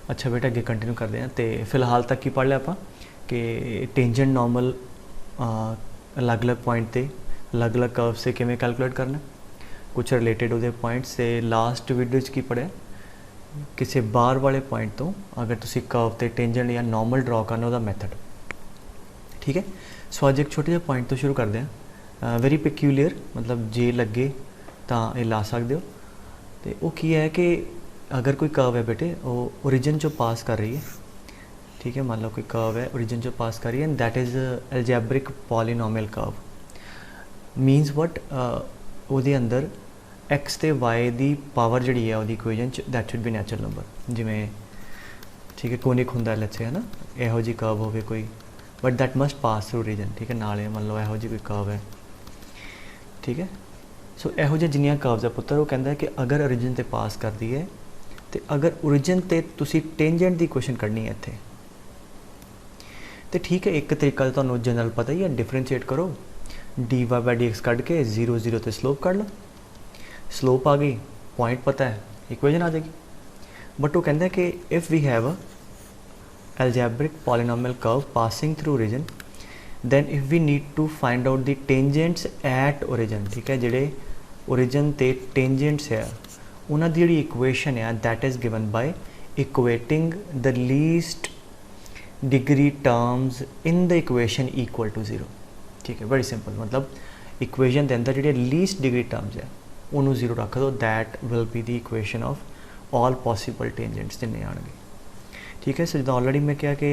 अच्छा बेटा अगे कंटिन्यू करते हैं। तो फिलहाल तक की पढ़ लिया आप कि टेंजेंट नॉर्मल अलग अलग पॉइंट पे अलग अलग कर्व से किमें कैलकुलेट करना, कुछ रिलेटेड वो पॉइंट्स से लास्ट वीडियो की पढ़िया किसी बाहर वाले पॉइंट तो अगर तुम कर्व से टेंजेंट या नॉर्मल ड्रॉ करना वह मैथड। ठीक है, सो अज एक छोटे जे पॉइंट तो शुरू करते हैं। वेरी पिक्यूलियर मतलब जे लगे तो ये ला सकते हो। तो वो की है कि अगर कोई कर्व है बेटे वो ओरिजिन जो पास कर रही है, ठीक है, मान लो कोई कर्व है ओरिजिन जो पास कर रही है and that is algebraic polynomial curve. मीनस what वो अंदर एक्स ते वाई की पावर जी है वो equation that should be natural number. जिमें ठीक है कोनिक होंगे लच्छे है ना, यहो जी कर्व हो कोई but that must pass through region. ठीक है, नाले मान लो यहो जी कोई कर्व है। ठीक है, सो यहो जी जिन्नियां कर्व्स है पुत्र वो कहता है कि अगर ओरिजिन ते पास करती है तो अगर ओरिजिन ते तुसी टेंजेंट की क्वेश्चन करनी है इत्थे तो ठीक है, एक तरीका तो जनरल पता ही है, डिफरेंशिएट करो d y by d x cut के 0 0 तो स्लोप कट लो, स्लोप आ गई, पॉइंट पता है, इक्वेशन आ जाएगी। बट वो कहता है कि if we have a algebraic polynomial curve passing through origin then if we need to find out the tangents at origin, ठीक है, जेडे origin ते tangents है उन्हां दी जिहड़ी equation है that is given by equating the least degree terms in the equation equal to 0। ठीक है, बड़ी सिंपल मतलब equation के अंदर जिहड़े least degree terms है उन्होंने 0 रख दो, that will be the equation of all possible tangents जिन्ने आएंगे। ठीक है, सो जो ऑलरेडी मैं क्या कि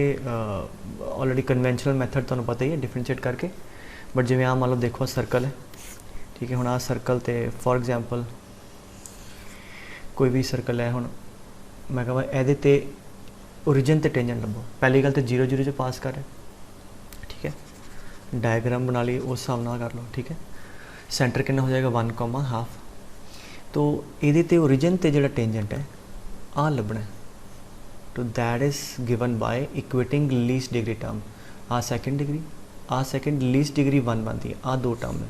ऑलरेडी कन्वेंशनल मैथड तो पता ही है डिफरेंशिएट करके। बट जिमें आ मान लो देखो सर्कल है, ठीक है, हुण आ सर्कल ते फॉर एग्जाम्पल कोई भी सर्कल है, हुण मैं कहां एहदे ते ओरिजिन ते टेंजेंट लभो। पहली गल तो 0 0 पास कर रहे, ठीक है, डायग्राम बना ली उस हिसाब नाल कर लो। ठीक है, सेंटर कितना हो जाएगा 1,1/2। तो ये ते ओरिजिन ते जिहड़ा टेंजेंट है आ लभना है, तो that is given by equating least degree term. आ सेकेंड डिग्री, आ सेकेंड लीस्ट डिग्री 1 बनती है, आ 2 टर्म है,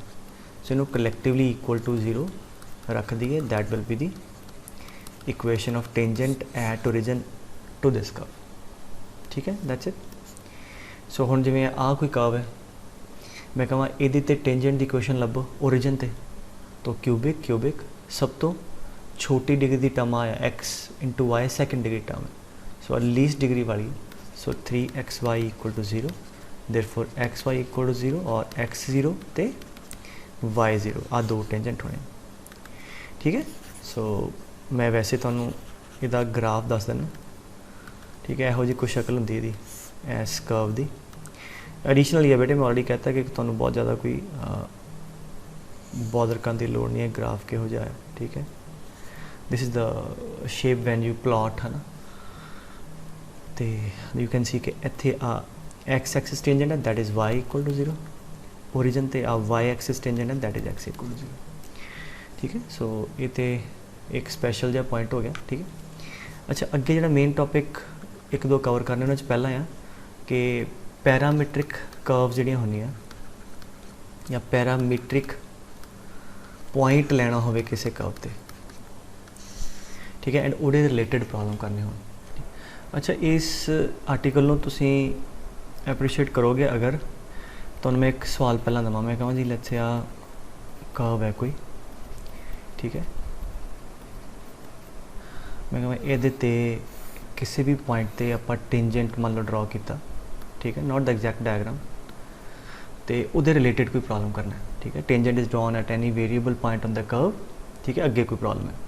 सो इन्हों कलैक्टिवली इक्वल टू 0 रख दिए, that will be the equation of tangent at origin to this curve. ठीक है, दैट्स इट। सो हुण जिवें आ कोई कर्व है, मैं कहां इहदे ते टेंजेंट दी इक्वेशन लभो ओरिजिन ते, तो क्यूबिक सब तो छोटी डिग्री की टर्म आया x into y second degree term है, सो लीस्ट डिग्री वाली, so 3xy equal to 0, therefore xy equal to 0 और x 0 ते y 0 आ 2 टेंजेंट होने। ठीक है, सो मैं वैसे तुहानूं इहदा ग्राफ दस देना। ठीक है, यहो जी कुछ शक्ल होंदी इहदी इस कर्व दी। एडिशनली है बेटे मैं ऑलरेडी कहता कि तुहानूं बहुत ज़्यादा कोई बॉदर करने की लोड़ नहीं है ग्राफ किहो जिहा है। ठीक है, this is the shape when you plot है ना, तो यू कैन सी कि इत्थे आ एक्स एक्सिस टेंजेंट है that is y equal to 0, origin ते आ वाई एक्सिस टेंजेंट है that is x equal to 0। ठीक है, सो ये तो एक स्पैशल जिहा पॉइंट हो गया। ठीक है, अच्छा अगे जिहड़ा मेन टॉपिक एक दो कवर करने उन्होंने पहला आ कि पैरामीट्रिक कर्व जिहड़ियां होंदियां या पैरामीट्रिक पॉइंट लेना होवे किसी कर्व ते, ठीक है, एंड उहदे रिलेटेड प्रॉब्लम करनी हो। अच्छा, इस आर्टिकल में तुसी एप्रीशिएट करोगे अगर तुहानूं मैं एक सवाल पहला दवां, मैं कहां जी लेट्स से आ कर्व है कोई, ठीक है, मैं कहां इहदे ते किसी भी पॉइंट ते आपां टेंजेंट मान लो ड्रॉ किया, ठीक है, नॉट द एग्जैक्ट डायग्राम, तो उहदे रिलेटेड कोई प्रॉब्लम करना है। ठीक है, tangent is drawn at any variable point on the curve. ठीक है, अगे कोई प्रॉब्लम है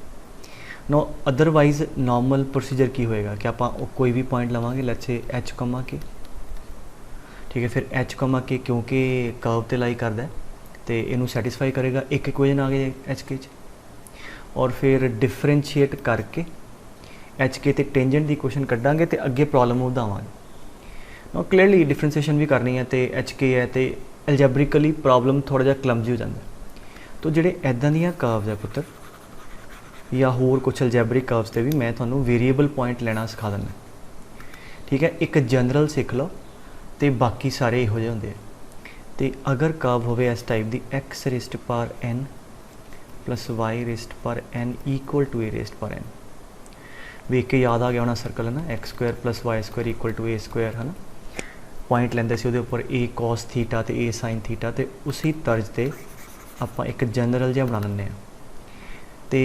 नो, अदरवाइज नॉर्मल प्रोसीजर की होएगा कि आप कोई भी point लवांगे let's say H comma के, ठीक है, फिर एच कमा के क्योंकि कर्व ते लाई करदा है तो इनू सैटिस्फाई करेगा, एक इक्वेजन आ गई एच के और फिर डिफरेंशिएट करके एच के ते टेंजेंट की इक्वेशन कड्डांगे तो अगे प्रॉब्लम उदावांगे। नो क्लीयरली डिफरेंशिएशन भी करनी है तो एच के है तो एल्जेब्रिकली प्रॉब्लम थोड़ा जिहा क्लमजी हो जाता है। तो जिहड़े इदां दीयां कर्व्स है पुत्र या होर कुछ एल्जेब्रिक कर्व्स ते भी मैं तुहानूं वेरीएबल पॉइंट लेना सिखा दिंदा। ठीक है, एक जनरल सीख लो तो बाकी सारे इहो जिहे हुंदे। तो अगर कर्व होवे इस टाइप दी एक्स रेस्ट पर एन प्लस वाई रेस्ट पर n equal to a raised पर एन, ਵੇਖ के याद आ गया होना सर्कल है ना, x square plus y square equal to a square है ना, पॉइंट लेंदे सी उहदे उपर ए कॉस थीटा तो ए साइन थीटा, तो उसी तर्ज ते आपां एक जनरल जिहा बना लैंदे आ ते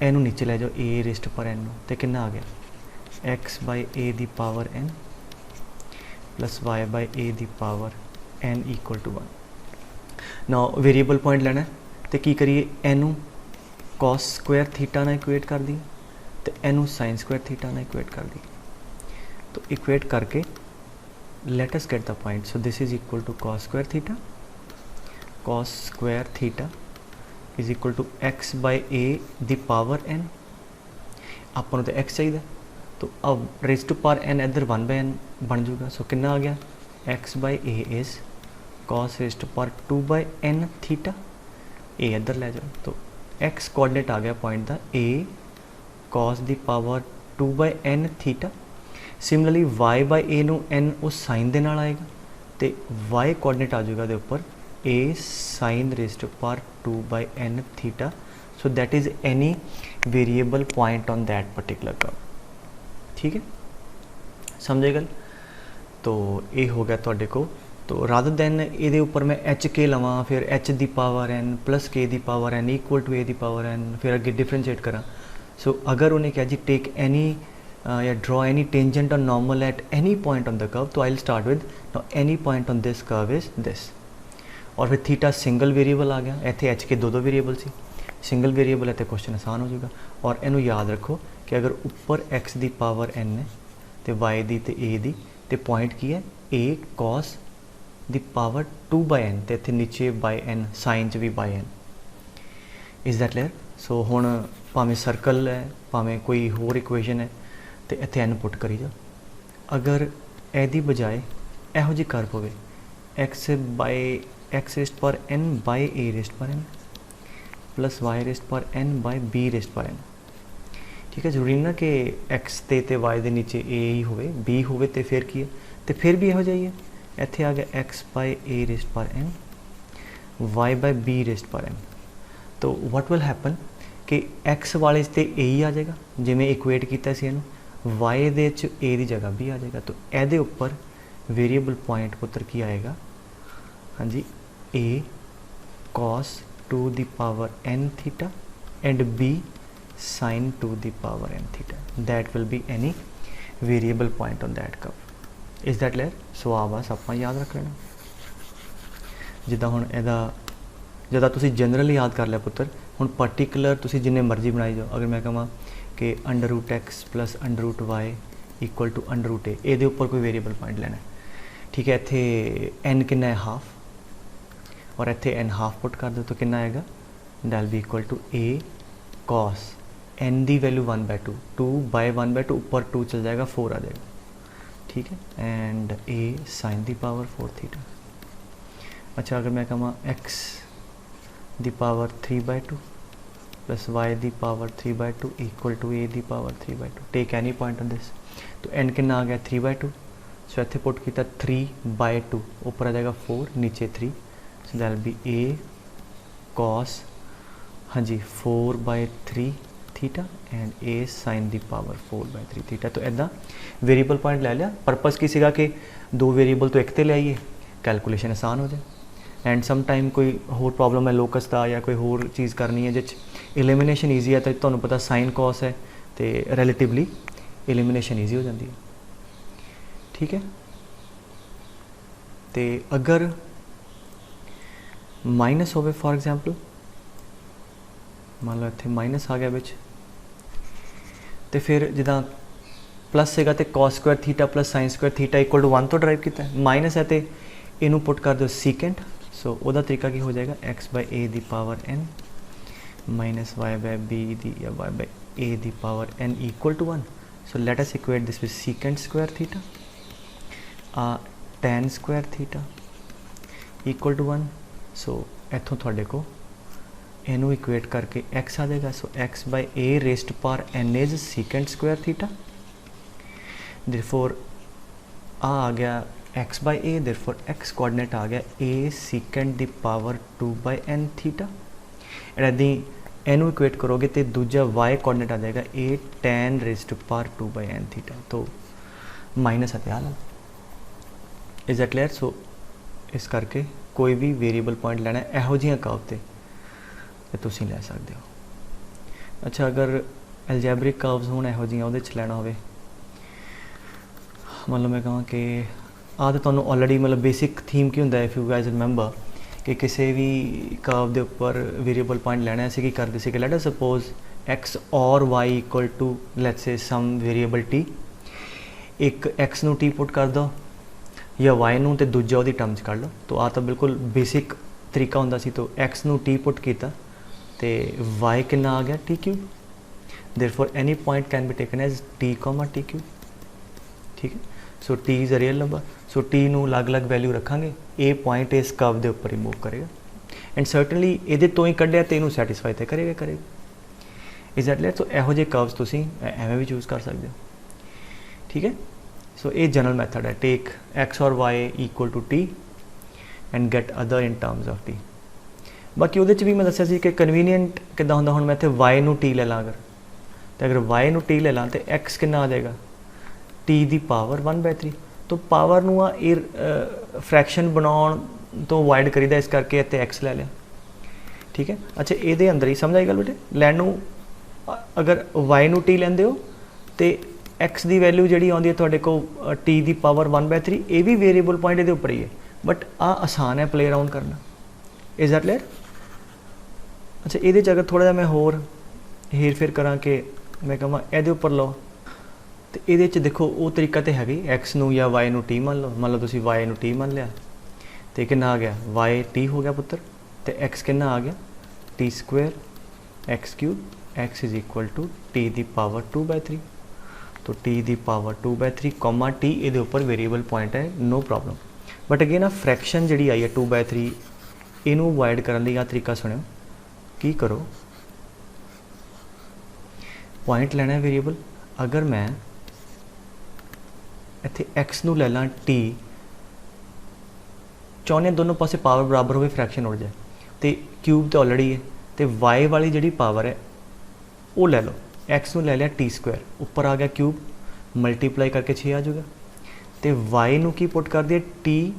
इनू नीचे लै जाओ ए रेस्ट पर एन तो कितना आ गया x by a the power n plus y by a the power n equal to 1। ना वेरीएबल पॉइंट लेना है तो की करिए, एनू कॉस स्क्वायर थीटा ना इक्वेट कर दी तो एनू साइन स्क्वायर थीटा ना इक्वेट कर दी, तो इक्वेट करके let us get the point. So this is equal to cos square theta, cos square theta is equal to x by a the power N, अपन तो एक्स चाहिए, तो अब raise to power N इधर 1 by N बन जूगा। सो कितना आ गया x by a is cos raise to power 2 by n theta, ए इधर ले जाओ तो एक्स कोऑर्डिनेट आ गया पॉइंट का a cos the power 2 by n theta. Similarly y by a नू एन उस साइन दे नाल आएगा तो वाई कोऑर्डिनेट आ जाएगा दे उपर a sine raise to power 2 by n theta. So that is any variable point on that particular curve. ठीक है, समझे गल? तो ये हो गया तुहाडे को। तो रादर दैन ये उपर मैं एच के लवां फिर h the power n plus k the power n equal to a the power n फिर अगे डिफरेंशिएट करा। सो अगर उन्हें कहा जी टेक एनी या ड्रॉ एनी टेंजेंट और normal at any point on the curve, तो I will start with any point on this curve is this. और फिर थीटा सिंगल वेरीएबल आ गया, इतने एच के दो वेरीएबल सी, सिंगल वेरीएबल है तो क्वेश्चन आसान हो जाएगा। और इनू याद रखो कि अगर ऊपर एक्स दी पावर एन है तो वाई दी तो ए दी, तो पॉइंट की है a cos the power 2 by n, तो इतने नीचे बाई एन साइन च भी by n. Is that clear? So हुण भावें सर्कल है भावें कोई होर इक्वेशन है तो इतने एन पुट करी जाओ। अगर एदी बजाय यहो जी कर पवे एक्स बाई एक्स रेस्ट पर एन बाई ए रेस्ट पर एन प्लस वाई रेस्ट पर एन बाई बी रेस्ट पर एन। ठीक है, जरूरी ना कि एक्स ते वाई दे नीचे ए ही होवे, बी होवे तो फिर की है, तो फिर भी यहो जाइए इत्थे आ गया एक्स बाई ए रेस्ट पर n y by b raised पर एन। तो वट विल हैपन कि एक्स वाले ते ए ही आ जाएगा जिमें इक्वेट किया सी इनू, वाई दे च ए दी जगह बी आ जाएगा। तो एदे उपर वेरीएबल पॉइंट पुत्र की आएगा, हाँ जी, a cos 2 the power n theta and b sine 2 the power n theta. That will be any variable point on that curve. Is that clear? So आ बस आप याद रख लेना। जिदा हुण इहदा जदा तुसी जनरल याद कर लिया पुत्र, हुण पर्टिकुलर तुसी जिन्ने मर्जी बनाई जाओ। अगर मैं कहां कि under root x plus under root y equal to under root a, ये उपर कोई वेरीएबल पॉइंट लेना है। ठीक है, इत्थे एन कितना है हाफ, और इत्थे एन हाफ पुट कर दो तो कितना आएगा, that be equal to a cos n दी वैल्यू 1/2, 2 बाय 1/2 ऊपर 2 चल जाएगा 4 आ जाएगा। ठीक है, एंड ए साइन दी पावर 4 थीटा। अच्छा, अगर मैं कहा एक्स दी पावर 3/2 प्लस वाई दी power 3/2 equal to a the power 3/2, take any point on this. तो एन कितना आ गया 3/2, सो इत्थे पुट किया 3/2, ऊपर आ जाएगा 4 नीचे 3, so that be a cos, हाँ जी, 4/3 थीटा एंड ए साइन दी पावर 4/3 थीटा। तो इदा वेरीएबल पॉइंट ले लिया। परपज़ की सीगा कि दो वेरीएबल तो एक ते ले आइए, कैलकुलेशन आसान हो जाए। एंड सम टाइम कोई होर प्रॉब्लम है लोकस का या कोई होर चीज़ करनी है जिस एलिमिनेशन ईजी है, तो तुहानूं पता साइन कॉस है तो रिलेटिवली एलिमिनेशन ईजी हो जाती है। ठीक है, तो अगर माइनस होवे फॉर एग्जाम्पल, मान लो इत्थे माइनस आ गया बिच, तो फिर जिदा प्लस है तो cos square theta plus sine square theta equal to 1 तो ड्राइव किया, माइनस है तो इनू पुट कर दो सीकेंट। सो वह तरीका की हो जाएगा x by a the power n minus y by b the या y by a the power n equal to 1। So let us equate this with secant square theta tan square theta equal to 1। So इतों थोड़े को इनू equate करके x आ जाएगा। So x by a raised power n is secant square theta, therefore आ गया x by a, therefore x coordinate आ गया a secant the power 2 by n theta. And the एनू इक्वेट करोगे तो दूजा वाई कोऑर्डिनेट आ जाएगा a tan raise to power 2/n theta, तो माइनस है हाल। Is that clear? सो इस करके कोई भी वेरीएबल पॉइंट लेना इहो जिहियां कर्व ते तुसीं लै सकदे हो। अच्छा, अगर एलजैब्रिक कर्व्स होण इहो जिहियां उहदे च लैना होवे, मतलब मैं कहां कि आ तो तुहानूं ऑलरेडी मतलब बेसिक थीम की हुंदा है, इफ यू गाइज रिमेंबर कि किसी भी कर्व के उपर वेरीएबल पॉइंट लेना असीं की करदे सी कि लेट अस सपोज एक्स और y equal to let's say some variable t, एक एक्स नूं टी पुट कर दो या वाई नूं ते दूजा उहदी टर्म च कर लो। तो आ तो बिल्कुल बेसिक तरीका हुंदा सी। तो एक्स नूं टी पुट कीता ते वाई कितना आ गया t cube. Therefore any point can be taken as t comma t cube. ठीक है, so t is a real number. So t नूं अलग अलग वैल्यू रखांगे, ए पॉइंट इस कर्व के उपर ही मूव करेगा एंड सर्टनली ये तो ही कढ़िया तो इनू सैटिस्फाई तो करेगा। Is that clear? सो इहो जिहे कर्व्स तुसीं एवें भी चूज़ कर सकते हो। ठीक है, सो ये जनरल मैथड है, टेक एक्स और y equal to t and get other in terms of t. बाकी वो भी मैं दस्सिया सी कि कन्वीनियंट किद्दां हुंदा, हुण मैं इत्थे वाई नूं टी ले ला, अगर वाई नूं टी ले ला तो एक्स कितना आ जाएगा टी दी पावर 1/3। तो पावर नूं आ फ्रैक्शन बनाउण तो अवॉइड करीदा, इस करके इत्थे एक्स ले लिया। ठीक है, अच्छा ये अंदर ही समझ आई गल बेटे। लैनू अगर वाई नूं टी लैंदे हो तो एक्स की वैल्यू जी आती है तुहाडे कोल टी की पावर 1/3, ये भी वेरीएबल पॉइंट ये उपर ही है, बट आ आसान है प्ले अराउंड करना। Is that clear? अच्छा, ये अगर थोड़ा मैं होर हेर फेर करा कि मैं कਹਾਂ ये उपर लो, तो ये देखो वो तरीका तो है एक्स नूं या वाई नूं टी मान लो तुसीं वाई नूं टी मान लिया तो कितना आ गया वाई टी हो गया पुत्र, तो एक्स कितना आ गया t square x cube, x is equal to t the power 2/3। तो टी दी पावर 2/3 कॉमा टी ये उपर वेरीएबल पॉइंट है, नो प्रॉब्लम। बट अगेन आ फ्रैक्शन जी आई है 2/3, इनू अवॉइड करने लई आ तरीका सुनियो, की करो पॉइंट लेना है वेरीएबल। अगर मैं इत्थे एक्स नूं ले ला टी, चाहने दोनों पासे पावर बराबर हो फ्रैक्शन उड़ जाए, तो क्यूब तो ऑलरेडी है, तो वाई वाली जी पावर है वो ले लो, एक्स नूं ले लिया टी स्क्वायर, उपर आ गया क्यूब मल्टीप्लाई करके 6 आ जाएगा, तो वाई नूं की पुट कर दिया टी,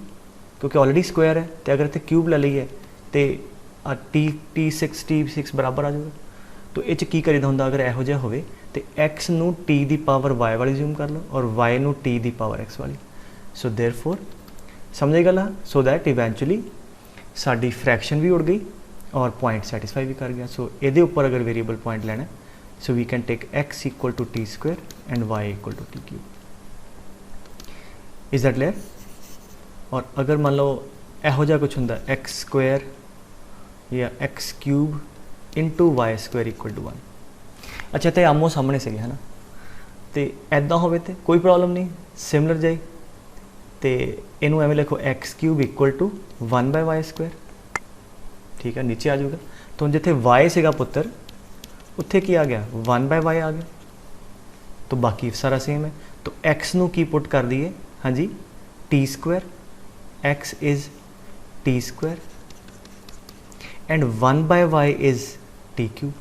क्योंकि ऑलरेडी स्क्वायर है, तो अगर इतने क्यूब ले लीए तो टी 6 बराबर आ जाएगा। तो ये की करीदा होंदा अगर इहो जिहा होवे तो एक्स नूं टी दी पावर वाई वाली जूम कर लो और वाई नूं टी दी पावर एक्स वाली। सो देयरफॉर समझ गल है, so that eventually sari fraction भी उड़ गई और पॉइंट सैटिस्फाई भी कर गया। सो ये उपर अगर वेरीएबल पॉइंट लेना, so we can take x equal to t square and y equal to t cube. Is that clear? और अगर मान लो इहो जिहा कुछ हुंदा एक्स स्क्वेयर या x cube into y square equal to 1, अच्छा तो आमो सामने से है ना, तो ऐदा हो तो कोई प्रॉब्लम नहीं, सिमिलर जाए तो इनू एवें लिखो x cube equal to 1/y square. ठीक है, नीचे आ जाऊगा। तो जिथे वाई सेगा पुत्र उत्थे की आ गया 1/y आ गया, तो बाकी सारा सेम है। तो एक्स नू की पुट कर दिए, हाँ G T square, x is T square and 1/y is T cube.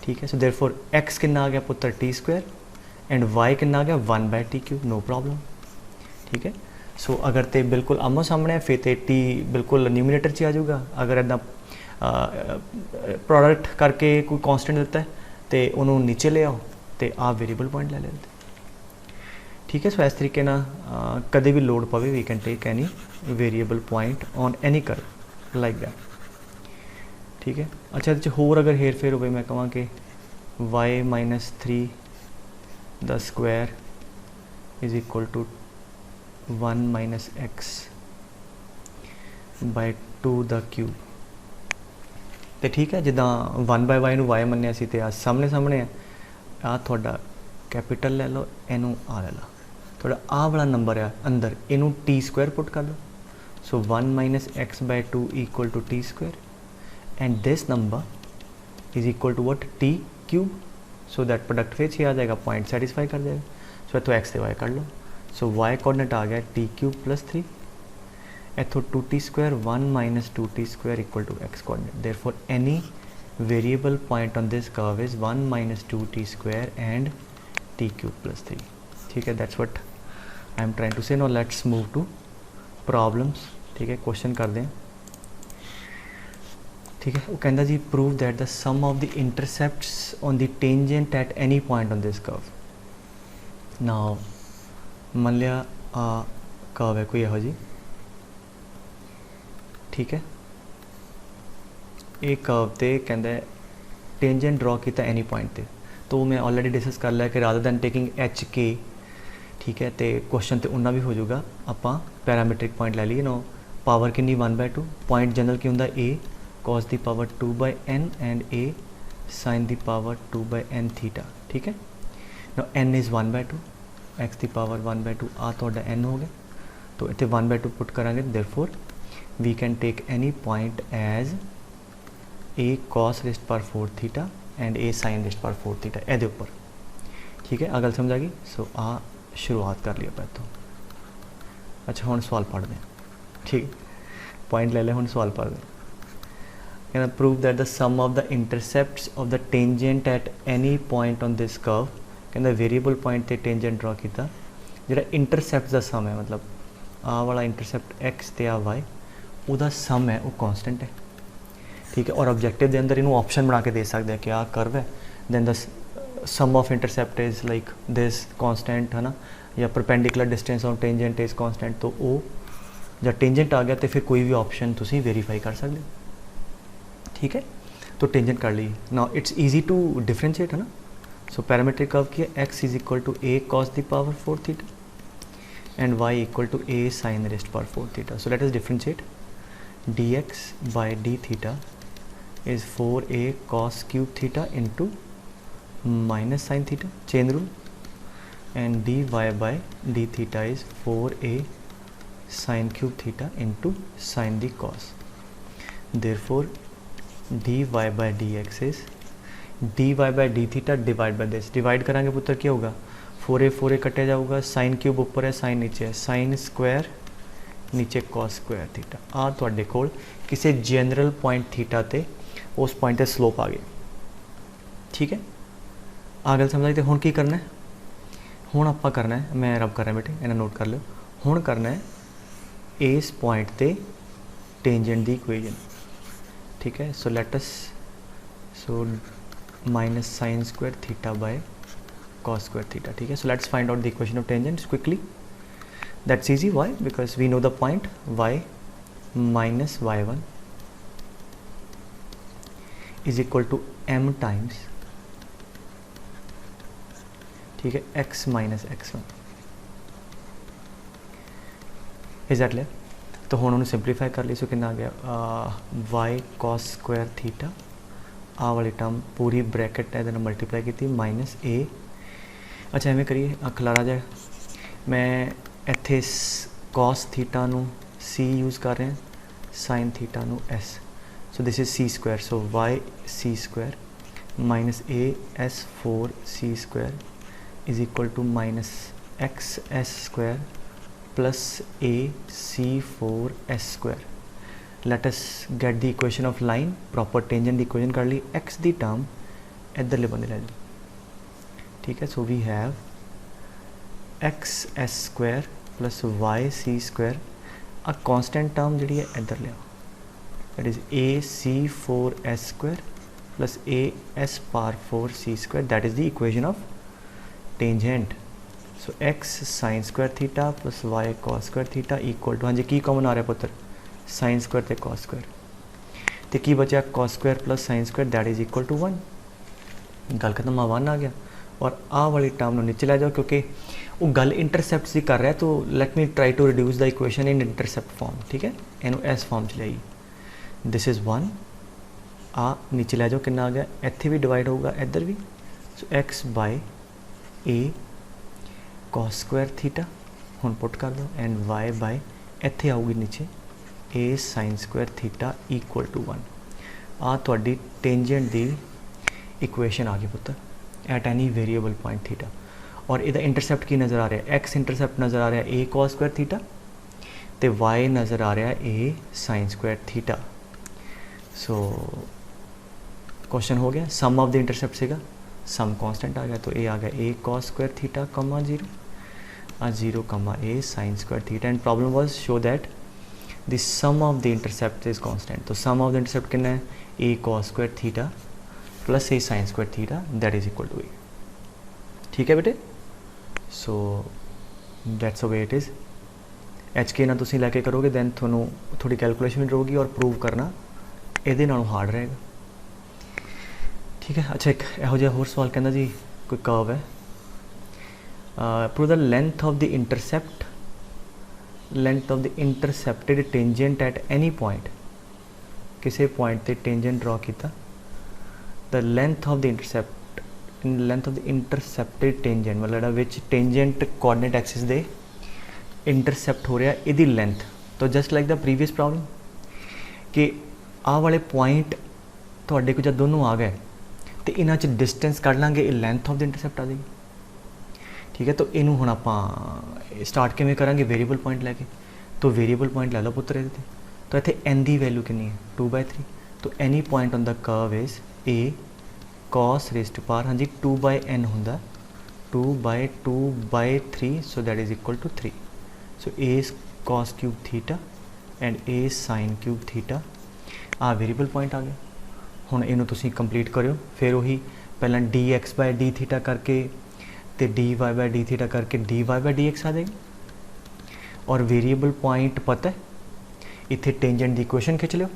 ठीक है, सो देयरफॉर एक्स कितना आ गया पुत्र टी स्क्वेयर एंड वाई कितना आ गया 1/t क्यूब, नो प्रॉब्लम। ठीक है, सो अगर तो बिल्कुल आमो सामने है फिर तो टी बिल्कुल न्यूमिनेटर च आ जाऊगा। अगर इदा प्रोडक्ट करके कोई कॉन्स्टेंट देता है तो उन्होंने नीचे ले आओ तो आप वेरीएबल पॉइंट ले लेते। ठीक है, सो इस तरीके ना कदे भी लोड पवे we can take any variable point on any curve like that. ठीक है, अच्छा ये होर अगर हेर फेर हो मैं कਹਾਂ कि y-3 the square is equal to 1 - x/2 the cube. तो ठीक है, जिदा 1/y नूं y मन्निया सी ते आ सामने सामने है, आ थोड़ा कैपिटल ले लो, इनू आ ले लो, थोड़ा आ वाला नंबर है अंदर, इनू टी स्क्वायर पुट कर लो। So 1 - x/2 equal to t square and this number is equal to what t cube, so that product फिर 6 आ जाएगा, पॉइंट सेटिस्फाई कर जाएगा। सो इतो x से y कर लो, सो y कोऑर्डिनेट आ गया t क्यूब प्लस 3, इतो 2t square 1 - 2t square equal to x coordinate. Therefore any variable point on this curve is 1 minus 2t square and t cube plus 3. ठीक है, that's what I am trying to say. No let's move to problems. ठीक है, question कर दें. ठीक है, वो कहता जी prove that the sum of the intercepts on the tangent at any point on this curve. Now मान लिया कर्व है कोई यहो जी. ठीक है, एक कर्व ते कहता टेंजेंट ड्रॉ किया एनी पॉइंट ते. तो मैं ऑलरेडी डिस्कस कर लिया कि रादर दैन टेकिंग एच के. ठीक है, तो क्वेश्चन तो उन्ना भी हो जाऊगा. आप पैरामीट्रिक पॉइंट ले लीए. नो पावर कितनी 1/2. पॉइंट जनरल की होंगे a cos the power 2/n and a sin दी पावर 2/n थीटा. ठीक है, नो n इज़ 1/2, x दी पावर 1/2 आ तो n हो गया. तो इतने 1/2 पुट करांगे. Therefore we can take any point as a cos raised पर 4 theta and a sin raised पर 4 थीटा ए ऊपर. ठीक है, आ गल समझ आ गई. सो आ शुरुआत कर लिया पहले तो. अच्छा हम सवाल पढ़ दें. ठीक, पॉइंट ले लें. हम सवाल पढ़ दें. Can I prove that the sum of the intercepts of the tangent at any point on this curve, कहता वेरिएबल पॉइंट ते टेंजेंट ड्रॉ किया जो इंटरसेप्ट का सम है, मतलब आ वाला इंटरसेप्ट x ते आ y उसका सम है वो कॉन्सटेंट है. ठीक है, और ऑब्जेक्टिव के अंदर इनू ऑप्शन बना के दे सकते हैं कि आ कर्व है then the sum of intercept is like this constant है ना, या perpendicular distance of tangent is constant. तो वो जब टेंजेंट आ गया तो फिर कोई भी ऑप्शन तुम वेरीफाई कर सकते हो. ठीक है, तो टेंजेंट कर ली. Now it's easy to differentiate है ना. सो पैरामीट्रिक कर्व की x is equal to a cos the power 4 theta and y equal to a sin raised power 4 theta. So let us differentiate. dx by d theta is 4a cos cube theta into minus sine theta, chain rule. And dy by d theta is 4a sin cube theta into sine the cos. Therefore dy by dx is dy by d theta divide by this. Divide करांगे पुत्र क्या होगा 4a कटे जाऊगा. Sine cube ऊपर है, sign नीचे है, sine square नीचे कॉस स्क्वायर थीटा. आ तुहाडे कोल किसी जनरल पॉइंट थीटा ते उस पॉइंट ते स्लोप आ गई. ठीक है, आ गल समझ आई. तो हुण की करना है, हुण आपां करना है, मैं रब कर रहा बेटे इन्हें नोट कर लो. हुण करना है इस पॉइंट ते टेंजेंट दी इक्वेशन. ठीक है, so let us so minus sine square theta by cos square theta. ठीक है, so let's find out the equation of tangents quickly. That's easy. Why? Because we know the point y minus y1 is equal to m times. ठीक है, x minus x1. Is that clear? तो हम उन्होंने simplify कर ली. सो कितना आ गया y cos square theta आ वाली टर्म पूरी ब्रैकेट है मल्टीप्लाई की माइनस a. अच्छा एवं करिए खलारा जाए. मैं इत्थे cos थीटा नू c यूज़ कर रहे हैं, sin थीटा नू s. So this is c square. So y c square minus a s 4 c square is equal to minus x s square plus a c4 s square. Let us get the equation of line. Proper tangent equation कर ली. x the term इधरले बंदे ले ली. ठीक है, so we have x s square plus y c square. a constant term जी है इधर ले. That is a c4 s square plus a s power 4 c square. That is the equation of tangent. So x sine square theta plus y cos square theta equal to, हाँ जी की common आ रहा है पुत्र sine square ते cos square. तो की बचा cos square plus sine square that is equal to 1. गल खत्म, 1 आ गया. और आ वाली टर्म नीचे लै जाओ क्योंकि वो गल इंटरसेप्ट की कर रहा है. तो let me try to reduce the equation in intercept form. ठीक है, इनू एस फॉर्म च लाई. This is 1. आ नीचे लै जाओ कितना आ गया, इत्थे भी डिवाइड होगा इधर भी. So x by a cos square theta हम पुट कर दो एंड y बाय इत्थे आऊगी नीचे a sin square theta equal to 1. आ तुहाडी टेंजेंट दी इक्वेशन आ गई पुत्र at any variable point theta. और इधर इंटरसेप्ट की नज़र आ रहा है, x इंटरसेप्ट नज़र आ रहा है a cos स्क्वायर थीटा तो y नज़र आ रहा है a sin square theta. So question हो गया। सम ऑफ द इंटरसेप्ट सीगा, सम कांस्टेंट आ गया, तो ए आ गया a cos square theta comma 0 0 comma a sine square theta, and problem was show that the sum of the intercept is constant. तो sum of the intercept कितना है, a cos square theta plus a sine square theta, that is equal to a. ठीक है बेटे, so that's the way it is. एच के ना तुसीं लैके करोगे दैन थोनों थोड़ी कैलकुलेशन भी रहेगी और प्रूव करना ਇਹਦੇ ਨਾਲੋਂ हार्ड रहेगा। ठीक है, अच्छा एक ਇਹੋ ਜਿਹਾ ਹੋਰ सवाल कहना जी, कोई कर्व है, prove the length of the intercepted tangent at any point, किसी पॉइंट ते टेंजेंट ड्रॉ किया, the length of the intercepted tangent मतलब विच टेंजेंट कोऑर्डिनेट एक्सिस दे इंटरसेप्ट हो रहा इहदी लेंथ। तो just like the previous problem कि आ वाले पॉइंट तुहाडे को जब दोनों आ गए तो इन्हां च डिस्टेंस कढ़ लांगे, ये लेंथ ऑफ द इंटरसेप्ट आ जाएगी। ठीक है, तो इनू हुण आपां स्टार्ट किवें करांगे, वेरीएबल पॉइंट लैके। तो वेरीएबल पॉइंट लै लो पुत्तर इहदे तो इत्थे एन दी वैल्यू कितनी है 2/3। तो any point on the curve is a cos raise to power, हाँ जी 2/n हुंदा 2/2/3, so that is equal to 3। So a is cos cube theta and a sine cube theta, आ वेरीएबल पॉइंट आ गया। हुण इनू तुसीं कंप्लीट करो, फिर वही पहला d x by d theta करके तो d y by d theta करके d y by d x आ जाएगी। और वेरीएबल पॉइंट पता है, इत्थे टेंजेंट की इक्वेशन खिंच लो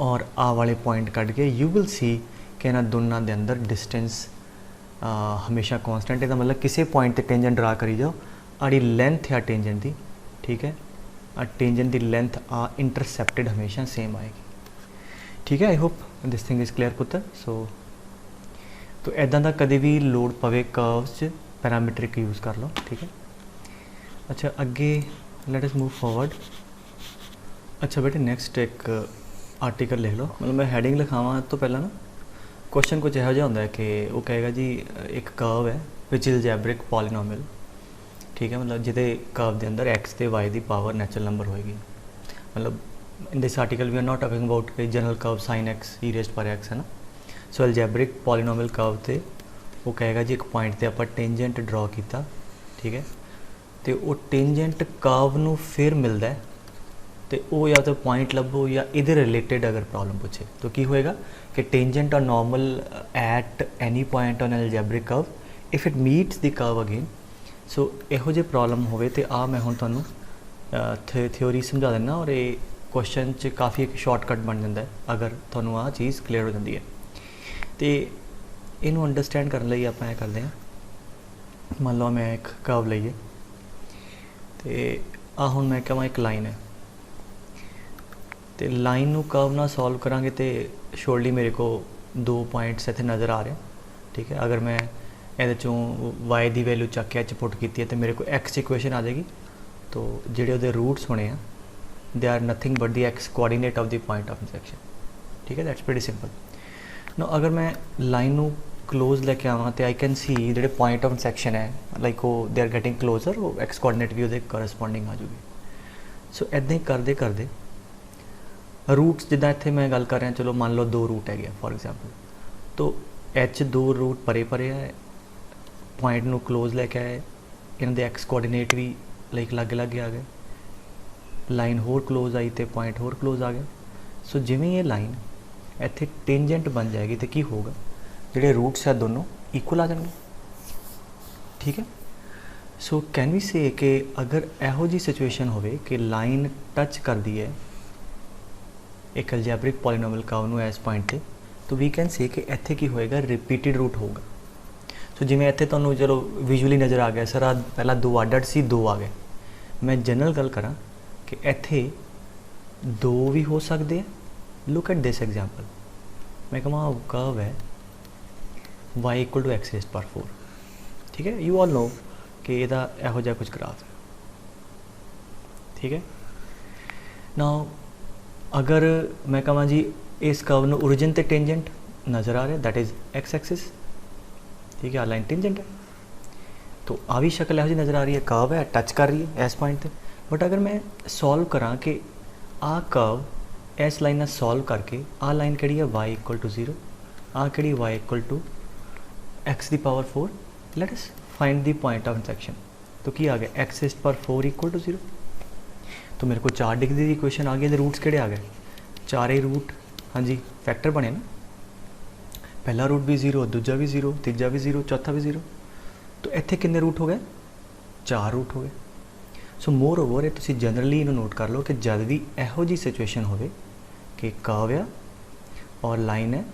और आ वाले पॉइंट कट के यू विल सी कि इन्हां दोनों के अंदर डिस्टेंस हमेशा कॉन्सटेंट है। मतलब किसी पॉइंट ते टेंजेंट ड्रा करी जाओ, आड़ी लेंथ आ टेंजेंट की, ठीक है, टेंजेंट की लेंथ आ इंटरसेप्टेड हमेशा सेम आएगी। ठीक है, I hope this thing is clear पुत्र। सो तो इदां दा कभी भी लोड पवे कर्व्स पैरामीट्रिक यूज़ कर लो। ठीक है, अच्छा अगे लेट अस मूव फॉरवर्ड। अच्छा बेटे नेक्स्ट एक आर्टिकल लिख लो, मतलब मैं हैडिंग लिखावा तो पहला ना क्वेश्चन कुछ यहो जिहा होंदा है कि वो कहेगा जी एक कर्व है विच इज अलजेब्रिक पॉलीनोमियल। ठीक है, मतलब जिहदे कर्व के अंदर एक्स ते वाई की पावर नैचुरल नंबर होएगी। मतलब in this article we are not talking about कि general curve sine x e raised पर एक्स है ना। सो अलजेब्रिक पॉलीनोमियल कर्व ते वो कहेगा जी एक पॉइंट ते आपां टेंजेंट ड्रॉ किया। ठीक है, तो वो टेंजेंट कर्व नूं फिर मिलता है तो वो या तो पॉइंट लभो या इहदे रिलेटेड अगर प्रॉब्लम पूछे तो की होएगा कि tangent are normal at any point on algebraic curve if it meets the curve again. So इहो जे प्रॉब्लम होवे तो आ मैं हुण तुहानूं थ्योरी समझा देना और ये क्वेश्चन च काफ़ी एक शॉर्टकट बन जाता है अगर तुहानूं आ चीज़ क्लीयर हो जाती है। तो इनू अंडरस्टैंड करने लई आपां इह करदे हां। मान लो मैं एक कर्व लईए तो आ हुण मैं कहां एक लाइन है तो लाइन नू कर्व ना सॉल्व करांगे तो श्योरली मेरे को 2 पॉइंट्स इत्थे नज़र आ रहे हैं। ठीक है, अगर मैं ये वाई की वैल्यू चक के एच पुट की है तो मेरे को एक्स इक्वेशन आ जाएगी। तो जिहड़े उहदे रूट्स होने हैं they are nothing but the x coordinate of the point of intersection. ठीक है, दैट्स प्रीटी सिंपल। नो अगर मैं लाइन नू क्लोज लेके आवां तो आई कैन सी जिहड़े पॉइंट ऑफ इंटरसेक्शन है लाइक वो दे आर गेटिंग क्लोजर, वो एक्स कोऑर्डिनेट भी उहदे करस्पॉन्डिंग आ जाऊगी। सो इदां ही करदे करदे रूट्स जिदा इत्थे मैं गल कर रहा, चलो मान लो 2 रूट है फॉर एग्जाम्पल, तो एच 2 रूट परे परे है, पॉइंट नू क्लोज लैके आए, इन्हां दे एक्स कोऑर्डिनेट भी लाइक लागे लागे आ गए, लाइन होर क्लोज आई तो पॉइंट होर क्लोज आ गया। सो जिवें ये लाइन इत्थे टेंजेंट बन जाएगी तो की होगा, जिहड़े रूट्स है दोनों इक्वल आ जाएंगे। ठीक है, सो कैन वी से कि अगर इहो जी सिचुएशन होवे कि लाइन टच कर दी है एक अलजेब्रिक पॉलीनोमियल कर्व नूं इस पॉइंट पे, तो वी कैन से कि इत्थे की होएगा रिपीटिड रूट होगा। सो जिवें इत्थे तुहानूं चलो विजुअली नज़र आ गया सर आ पहला 2 आडड सी 2 आ गए, मैं जनरल गल करां कि इत्थे 2 भी हो सकते हैं। लुक एट दिस एग्जाम्पल, मैं कहां कर्व है y equal to x raised power 4। ठीक है, यू ऑल नो कि इहदा इहो जिहा कुछ ग्राफ है। ठीक है, नाउ अगर मैं कहां जी इस कर्व नूं ओरिजिन ते टेंजेंट नज़र आ रहा है दैट इज़ एक्स एक्सिस। ठीक है, लाइन टेंजेंट है तो आ भी शक्ल इहो जी नज़र आ रही है, कर्व है टच कर रही है इस पॉइंट पे। बट अगर मैं सॉल्व करा कि आ कर्व इस लाइन सॉल्व करके आ लाइन कड़ी है y इक्वल टू 0 आ किहड़ी y इक्वल टू x दी power 4, let us find the point of intersection. तो की आ गया x इज पर 4 इक्वल टू 0। तो मेरे को 4 डिग्री की इक्वेशन आ गई, रूट्स किहड़े आ गए, चारे रूट, हाँ जी फैक्टर बने ना, पहला रूट भी 0, दूजा भी 0, तीजा भी 0, चौथा भी 0। तो इत्थे कितने रूट हो गए, 4 रूट हो गए। सो मोर ओवर ये तुसीं जनरली इन्हूं नोट कर लो कि जब भी इहो जी सिचुएशन होवे कि कर्व है और लाइन है,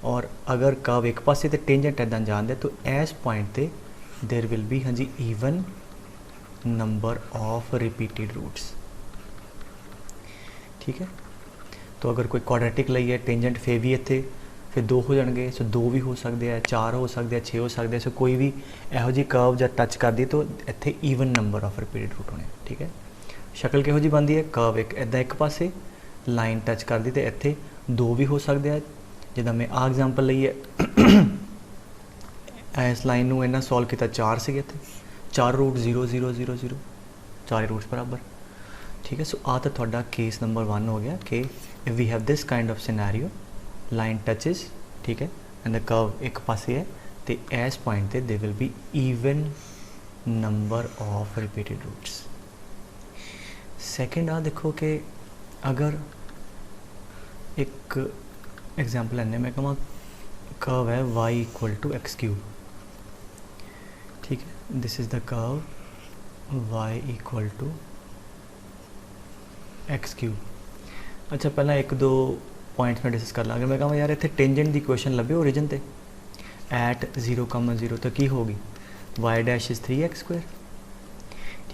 और अगर कर्व एक पासे ते टेंजेंट इदां जांदे तो इस पॉइंट ते देयर विल बी, हाँ जी, even number of repeated roots. ठीक है, तो अगर कोई क्वाड्रेटिक लईए टेंजेंट फिर भी इत्थे फिर 2 हो जाएंगे, सो 2 भी हो सकते हैं, 4 हो सकते हैं, 6 हो सकते हैं। सो कोई भी इहो जी कर्व जब टच कर दी तो इत्थे even number of repeated root होने। ठीक है, शक्ल किहो जी बनती है, कर्व एक इदां एक पासे लाइन टच कर दी तो इत्थे 2 भी हो सकते हैं। जिदा मैं आ एग्जाम्पल लईए, इस लाइन नूं इन्हां सॉल्व किया 4 से इत्थे 4 रूट 0 0 0 0, 4 रूट्स बराबर। ठीक है, सो आ तो थोड़ा केस नंबर 1 हो गया कि if we have this kind of scenario, line touches, ठीक है, एंड द कर्व एक पासे है, तो इस पॉइंट पे they will be even number of repeated roots. Second आ देखो कि अगर एक एग्जाम्पल लेने मैं कहूँ कर्व है y equal to x cube. ठीक है, this is the curve y equal to x cube. अच्छा, पहला एक दो पॉइंट्स में डिस्कस कर ला। अगर मैं कहूँ यार इतने टेंजेंट की इक्वेशन लभे ओरिजिन ते एट 0,0 तो की होगी, y dash is 3x square.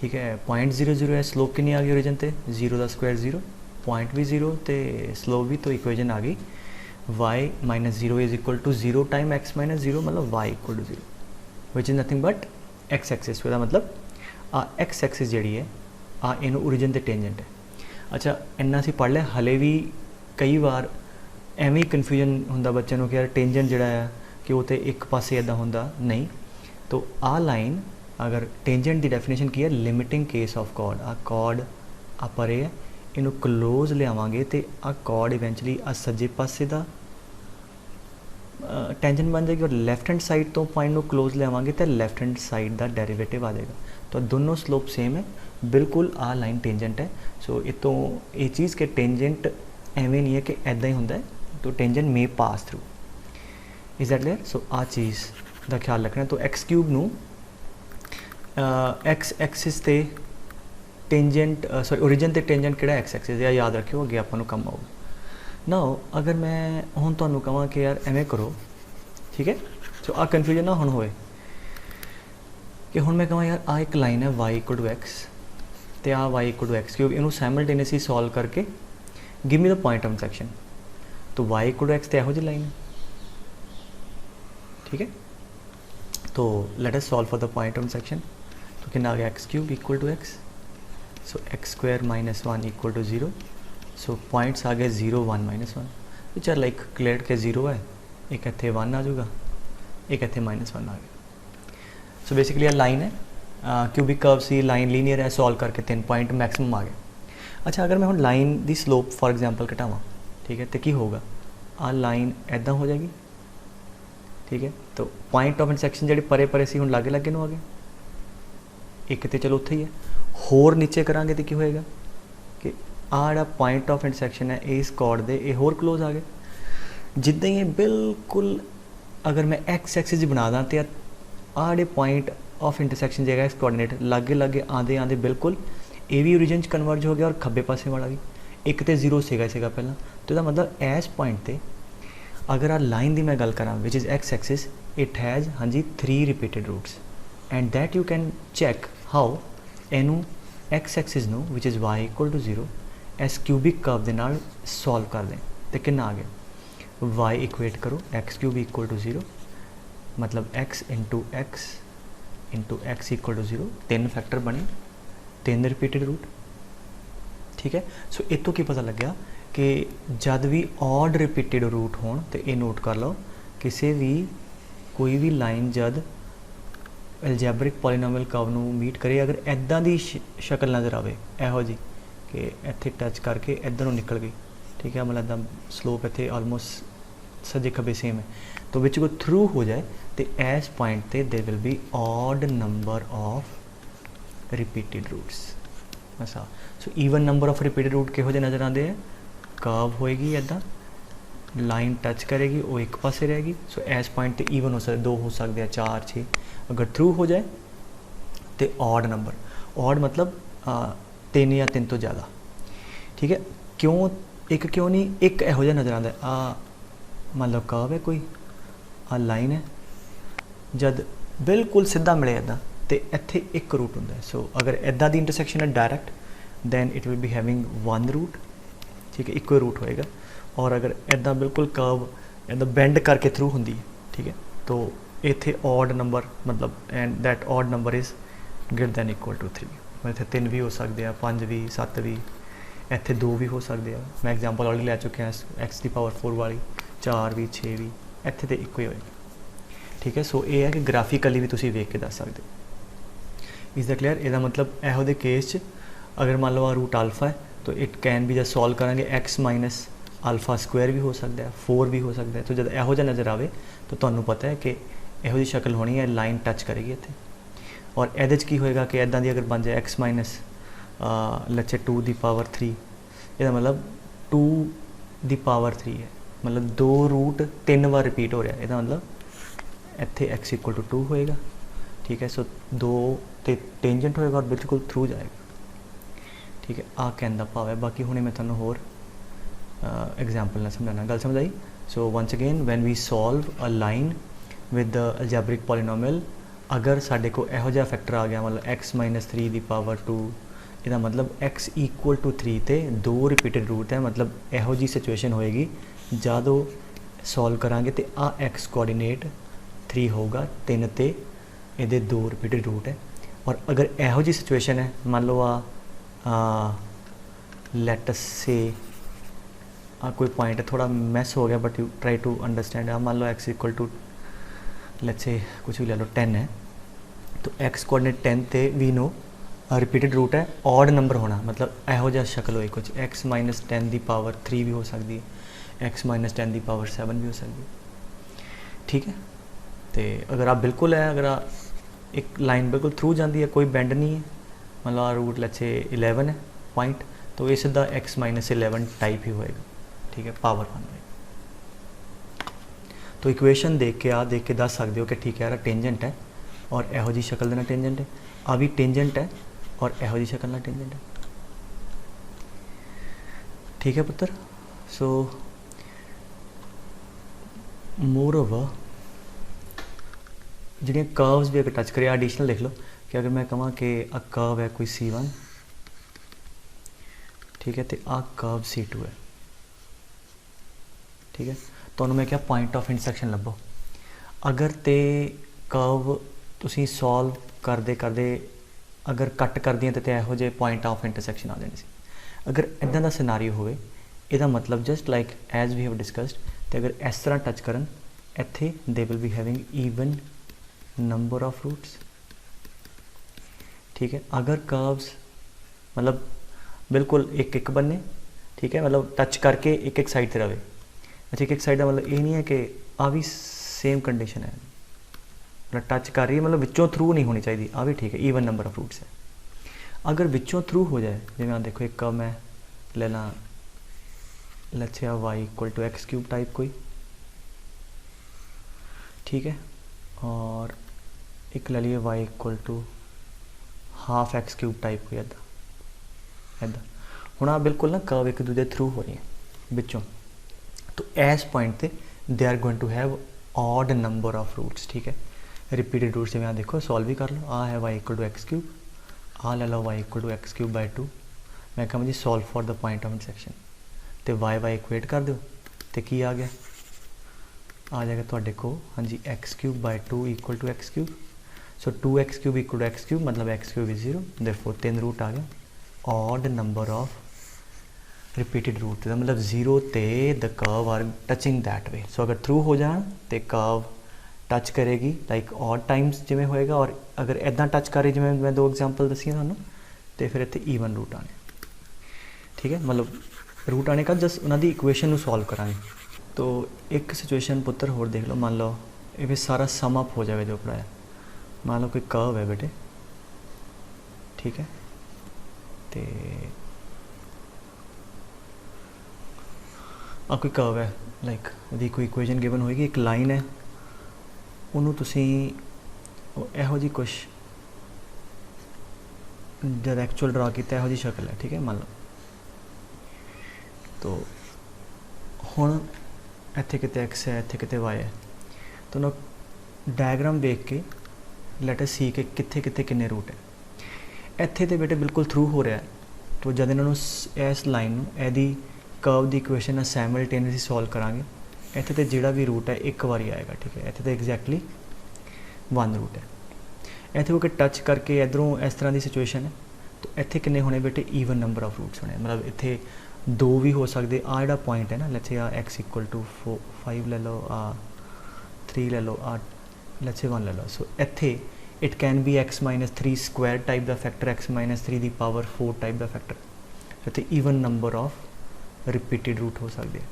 ठीक है, पॉइंट 0 0 है, स्लोप कितनी आ गई ओरिजिन ते 0 का स्क्वायर 0, पॉइंट भी 0 तो स्लोप भी, तो इक्वेशन आ गई y minus 0 is equal to 0 time x minus 0, मतलब y equal to 0 which is nothing but x axis. तो मतलब आ x एक्सिस जी है आ इन ओरिजिन ते टेंजेंट है। अच्छा, इन्ना असीं पढ़ लिया, हले भी कई बार एवं ही कन्फ्यूजन होंदा बच्चों को कि यार टेंजेंट जिहड़ा है कि वो तो एक पासे इदां होंदा नहीं। तो आ लाइन अगर टेंजेंट की डेफिनेशन की है, लिमिटिंग केस ऑफ कॉर्ड, आ कॉर्ड आ परे है, इनू क्लोज लियावांगे तो आ कॉर्ड इवेंचुअली आ सज्जे पासे का टेंजेंट बन जाएगी, और लैफ्ट हैंड साइड तो पॉइंट को क्लोज लियावांगे तो लैफ्ट हैंड साइड का डेरिवेटिव आ जाएगा। तो दोनों स्लोप सेम है, बिल्कुल आ लाइन टेंजेंट है। सो ये तो ये चीज़ के टेंजेंट एवं नहीं है कि ऐदा ही होंदा है, तो tangent may pass through. Is that clear? So आ चीज़ का ख्याल रखना। तो एक्स क्यूब नू एक्स एक्सिस ते टेंजेंट सॉरी ओरिजिन ते टेंजेंट किहड़ा एक्स एक्सिस या याद रखियो, अगे आपां नू कम आऊगा ना। अगर मैं हुण तुहानू कहां कि यार एवें करो, ठीक है, सो आ कन्फ्यूजन ना हुण होए कि हुण मैं कहां यार आ एक लाइन है y इक्वल टू एक्स तो आ y equal to x cube, इनू साइमल्टेनियसली सॉल्व करके give me the point of intersection. तो y इक्वल टू एक्स तो यहो जी लाइन है, ठीक है। तो let us solve for the point of intersection. तो कितना आ गया x cube equal to x, so x square minus 1 equal to 0। So points आ गए 0 1 माइनस 1, तो चल एक क्लियर के 0 है, एक इतने 1 आ जाऊगा, एक इतने माइनस 1 आ गया। सो बेसिकली लाइन है क्यूबिक कर्व सी, लाइन लीनियर है, सॉल्व करके 3 पॉइंट मैक्सिमम आ गया। अच्छा, अगर मैं हम लाइन दी स्लोप फॉर एग्जाम्पल घटावा, ठीक है, तो की होगा, आ लाइन ऐदा हो जाएगी, ठीक है। तो पॉइंट ऑफ इंटरसेक्शन जी परे परे से हम लागे लागे नूं आ गए, एक तो चलो उत्थे ही है, होर नीचे करांगे तो की होएगा कि आ जिहड़ा पॉइंट ऑफ इंटरसेक्शन है इस कॉर्ड दे ये होर क्लोज आ गए। जिद्दां ही बिल्कुल अगर मैं एक्स एक्सिस बना दा तो आ जिहड़े पॉइंट ऑफ इंटरसेक्शन जो है कोआर्डिनेट लागे लागे आंदे आंदे बिल्कुल ये भी ओरिजिन कन्वर्ज हो गया और खब्बे पासे वाला भी एक तो 0 सीगा पहला। तो इसका मतलब इस पॉइंट पर अगर आ लाइन की मैं गल करा which is x axis, it has हाँ जी 3 repeated roots and that you can check how इनू एक्स एक्सिस नू which is y equal to 0 इस क्यूबिक कर्व के नाल सॉल्व कर दें तो कितना आ गया, y इक्वेट करो एक्स क्यूब इक्वल टू 0, मतलब x into x equal to 0, 3 factor बने, 3 रिपीटेड रूट, ठीक है। सो इतों की पता लग गया कि जब भी ऑड रिपीटेड रूट होण तो ये नोट कर लो, किसी भी कोई भी लाइन जब एल्जेब्रिक पॉलीनोमियल कर्व नू मीट करे, अगर ऐदा दी शक्ल नज़र आवे इहो जी कि इत्थे टच करके इधर निकल गई, ठीक है, मतलब इदा स्लोप इत्थे ऑलमोस्ट सज्जे खब्बे सेम है, तो विच को थ्रू हो जाए तो इस पॉइंट ते there will be odd number of repeated roots. ऐसा so even number of repeated root किहो जे नज़र आते हैं, कर्व होएगी इदा, लाइन टच करेगी वो एक पासे रहेगी। सो इस पॉइंट ते ईवन हो सकते, 2 हो सकते हैं, 4 6। अगर थ्रू हो जाए तो ऑड नंबर, ऑड मतलब 3 या 3 तो ज़्यादा, ठीक है। क्यों एक क्यों नहीं, एक इहो जिहा नज़र आता है, आ मान लो कर्व है कोई, आ लाइन है, जब बिल्कुल सीधा मिले इदा तो इत्थे एक रूट होंदा है। सो अगर इदा दी इंटरसैक्शन है direct then it will be having 1 root, ठीक है, एक ही रूट होएगा। और अगर इदा बिल्कुल कर्व इदा बेंड करके थ्रू होंदी है, ठीक है, तो इत्थे ऑड नंबर मतलब and that odd number is greater than equal to 3। इत्थे 3 भी हो सकते हैं, 5 भी, 7 भी, इत्थे 2 भी हो सकते हैं। मैं एग्जाम्पल ऑलरेडी लै चुके हैं x की पावर 4 वाली, 4 भी 6 भी, इत्थे तो एक ही होएगा, ठीक है। सो ये है कि ग्राफिकली भी तुसीं वेख के दस सकते हो। Is the clear? इसका मतलब इहो दे केस अगर मान लो आ रूट अल्फा है तो इट कैन भी जब सॉल्व करेंगे x माइनस अल्फा स्क्वायर भी हो सकता है, 4 भी हो सकता है। तो जब इहो जिहा नज़र आए तो तुहानूं पता है कि इहो जी शक्ल होनी है, लाइन टच करेगी इत्थे। और इहदे की होएगा कि इदां दी अगर बन जाए x माइनस लच्चे 2 दी पावर 3, इसका मतलब 2 दी पावर 3 है, मतलब 2 रूट 3 बार रिपीट हो रहा है। इसका मतलब इत्थे x इक्वल टू 2 होएगा, ठीक है। सो 2 ते टेंजेंट होएगा और बिल्कुल थ्रू जाएगा, ठीक है। आ कहने का भाव है। बाकी हुणे मैं तुहानूं होर एग्जाम्पल ना समझाना, गल समझ आई? So once again when we solve a line with the algebraic polynomial, अगर साडे को इहो जिहा फैक्टर आ गया, मतलब x माइनस 3 दी पावर 2, इसका मतलब x इक्वल टू 3 ते 2 रिपीटेड रूट है, मतलब इहो जी सिचुएशन होएगी जदों सॉल्व करांगे तो आ x कोआर्डिनेट 3 होगा, 3 ते इहदे 2 रिपीटेड रूट है। और अगर इहो जी सिचुएशन है, मान लो लेट अस से कोई पॉइंट है, थोड़ा मैस हो गया but you try to understand. मान लो x equal to let's say कुछ भी ले लो 10 है, तो x कोऑर्डिनेट 10 ते वी नो रिपीटेड रूट है, ऑड नंबर होना, मतलब इहो जिहा शक्ल होई कुछ x माइनस 10 दी पावर 3 भी हो सकती है, x माइनस 10 दी पावर 7 भी हो सकती है, ठीक है। तो अगर आप बिल्कुल है, अगर एक लाइन बिल्कुल थ्रू जाती है, कोई बेंड नहीं है, मतलब रूट लेट्स से 11 है पॉइंट, तो ये सीधा x माइनस 11 टाइप ही होएगा, ठीक है, पावर 1 होएगा। तो इक्वेशन देख के दस सकते हो कि ठीक है यार टेंजेंट है और इहो जी शक्ल देना टेंजेंट है, आ भी टेंजेंट है और इहो जी शक्ल ना टेंजेंट है, ठीक है पुत्र। सो मोर ओवर जिहड़ियां कर्व्स भी अगर टच करिए, एडिशनल लिख लो कि अगर मैं कहां कि आ कर्व है कोई C1, ठीक है, तो आ कर्व C2 है, ठीक है। तो मैं क्या पॉइंट ऑफ इंटरसेक्शन लभो, अगर तो कर्व तुसी सॉल्व करते करते अगर कट कर दिए तो इहो जे पॉइंट ऑफ इंटरसेक्शन आ जाने से। अगर इदां दा सिनारियो होवे, इहदा मतलब just like as we have discussed, तो अगर इस तरह टच करन इत्थे they will be having even number of roots, ठीक है। अगर कर्व्स मतलब बिल्कुल एक एक बने, ठीक है, मतलब टच करके एक एक साइड से रहे, अच्छा एक एक साइड का मतलब ये नहीं है कि आ भी सेम कंडीशन है, मतलब टच कर रही है, मतलब विचों थ्रू नहीं होनी चाहिए, आ भी ठीक है, ईवन नंबर ऑफ रूट्स है। अगर विचों थ्रू हो जाए, जिवें आ देखो एक मैं लेना let's say y equal to x cube type कोई, ठीक है, और एक ले लिए y equal to half x cube type कोई इदा हुण आ बिल्कुल ना कर्व एक दूजे थ्रू हो रही है विचों, तो इस पॉइंट पे they are going to have odd number of roots, ठीक है, रिपीटेड रूट्स। जिवें देखो सॉल्व भी कर लो, आ है y equal to x cube, आ ले लो y equal to x cube by 2, मैं कहा जी solve for the point of intersection, तो y इक्वेट कर दो तो की आ गया, आ जाएगा तुहाडे को हाँ जी x cube by 2 equal to x cube. So 2x cube equal to x cube मतलब x cube is 0, therefore 3 root आ गया, odd number of repeated root, मतलब 0 ते the curve are touching that way. So अगर through हो जाए तो curve touch करेगी लाइक ऑड टाइम्स जिमें होएगा, और अगर इदा टच करे जिमें मैं 2 एग्जाम्पल दसी थानू, तो फिर इतने ईवन रूट आने, ठीक है, मतलब रूट आने का जस्ट उन्होंने इक्वेशन सॉल्व करांगे, तो एक सिचुएशन पुत्र होर देख लो, मान लो ये भी सारा सम अप हो जाएगा जो पढ़ाया। मान लो कोई कर्व है बेटे, ठीक है, तो आ कोई कर्व है, लाइक ਉਹਦੀ कोई इक्वेशन गिवन होएगी, एक लाइन है, ਉਹਨੂੰ ਤੁਸੀਂ ਇਹੋ जी कुछ जब एक्चुअल ड्रा किया ਇਹੋ जी शक्ल है, ठीक है, मान लो। तो हुण ਇੱਥੇ किते एक्स है, ਇੱਥੇ किते वाई है, तो ना डायग्राम देख के लेट अस सी के कित्थे कित्थे किन्ने रूट है। ਇੱਥੇ तो बेटे बिल्कुल थ्रू हो रहा है, तो जब इन्होंने इस लाइन नूं ਇਹਦੀ कर्व की इक्वेशन सैमल्टेनियसली सॉल्व करांगे, ਇੱਥੇ तो जिहड़ा भी रूट है एक बारी आएगा, ठीक है, ਇੱਥੇ तो एग्जैक्टली वन रूट है। ਇੱਥੇ हो के टच करके इधरों इस तरह की सिचुएशन है, तो ਇੱਥੇ किन्ने होने बेटे ईवन नंबर ऑफ रूट्स होने, मतलब ਇੱਥੇ दो भी हो सकते। आ जिहड़ा पॉइंट है ना, let's say x equal to 5 ले लो, आ 3 ले लो, आ लेट्स से 1 ले लो। सो ਇੱਥੇ it can be x minus 3 square type का फैक्टर, x माइनस 3 की पावर 4 टाइप का फैक्टर। इतने even number of repeated root हो सकते हैं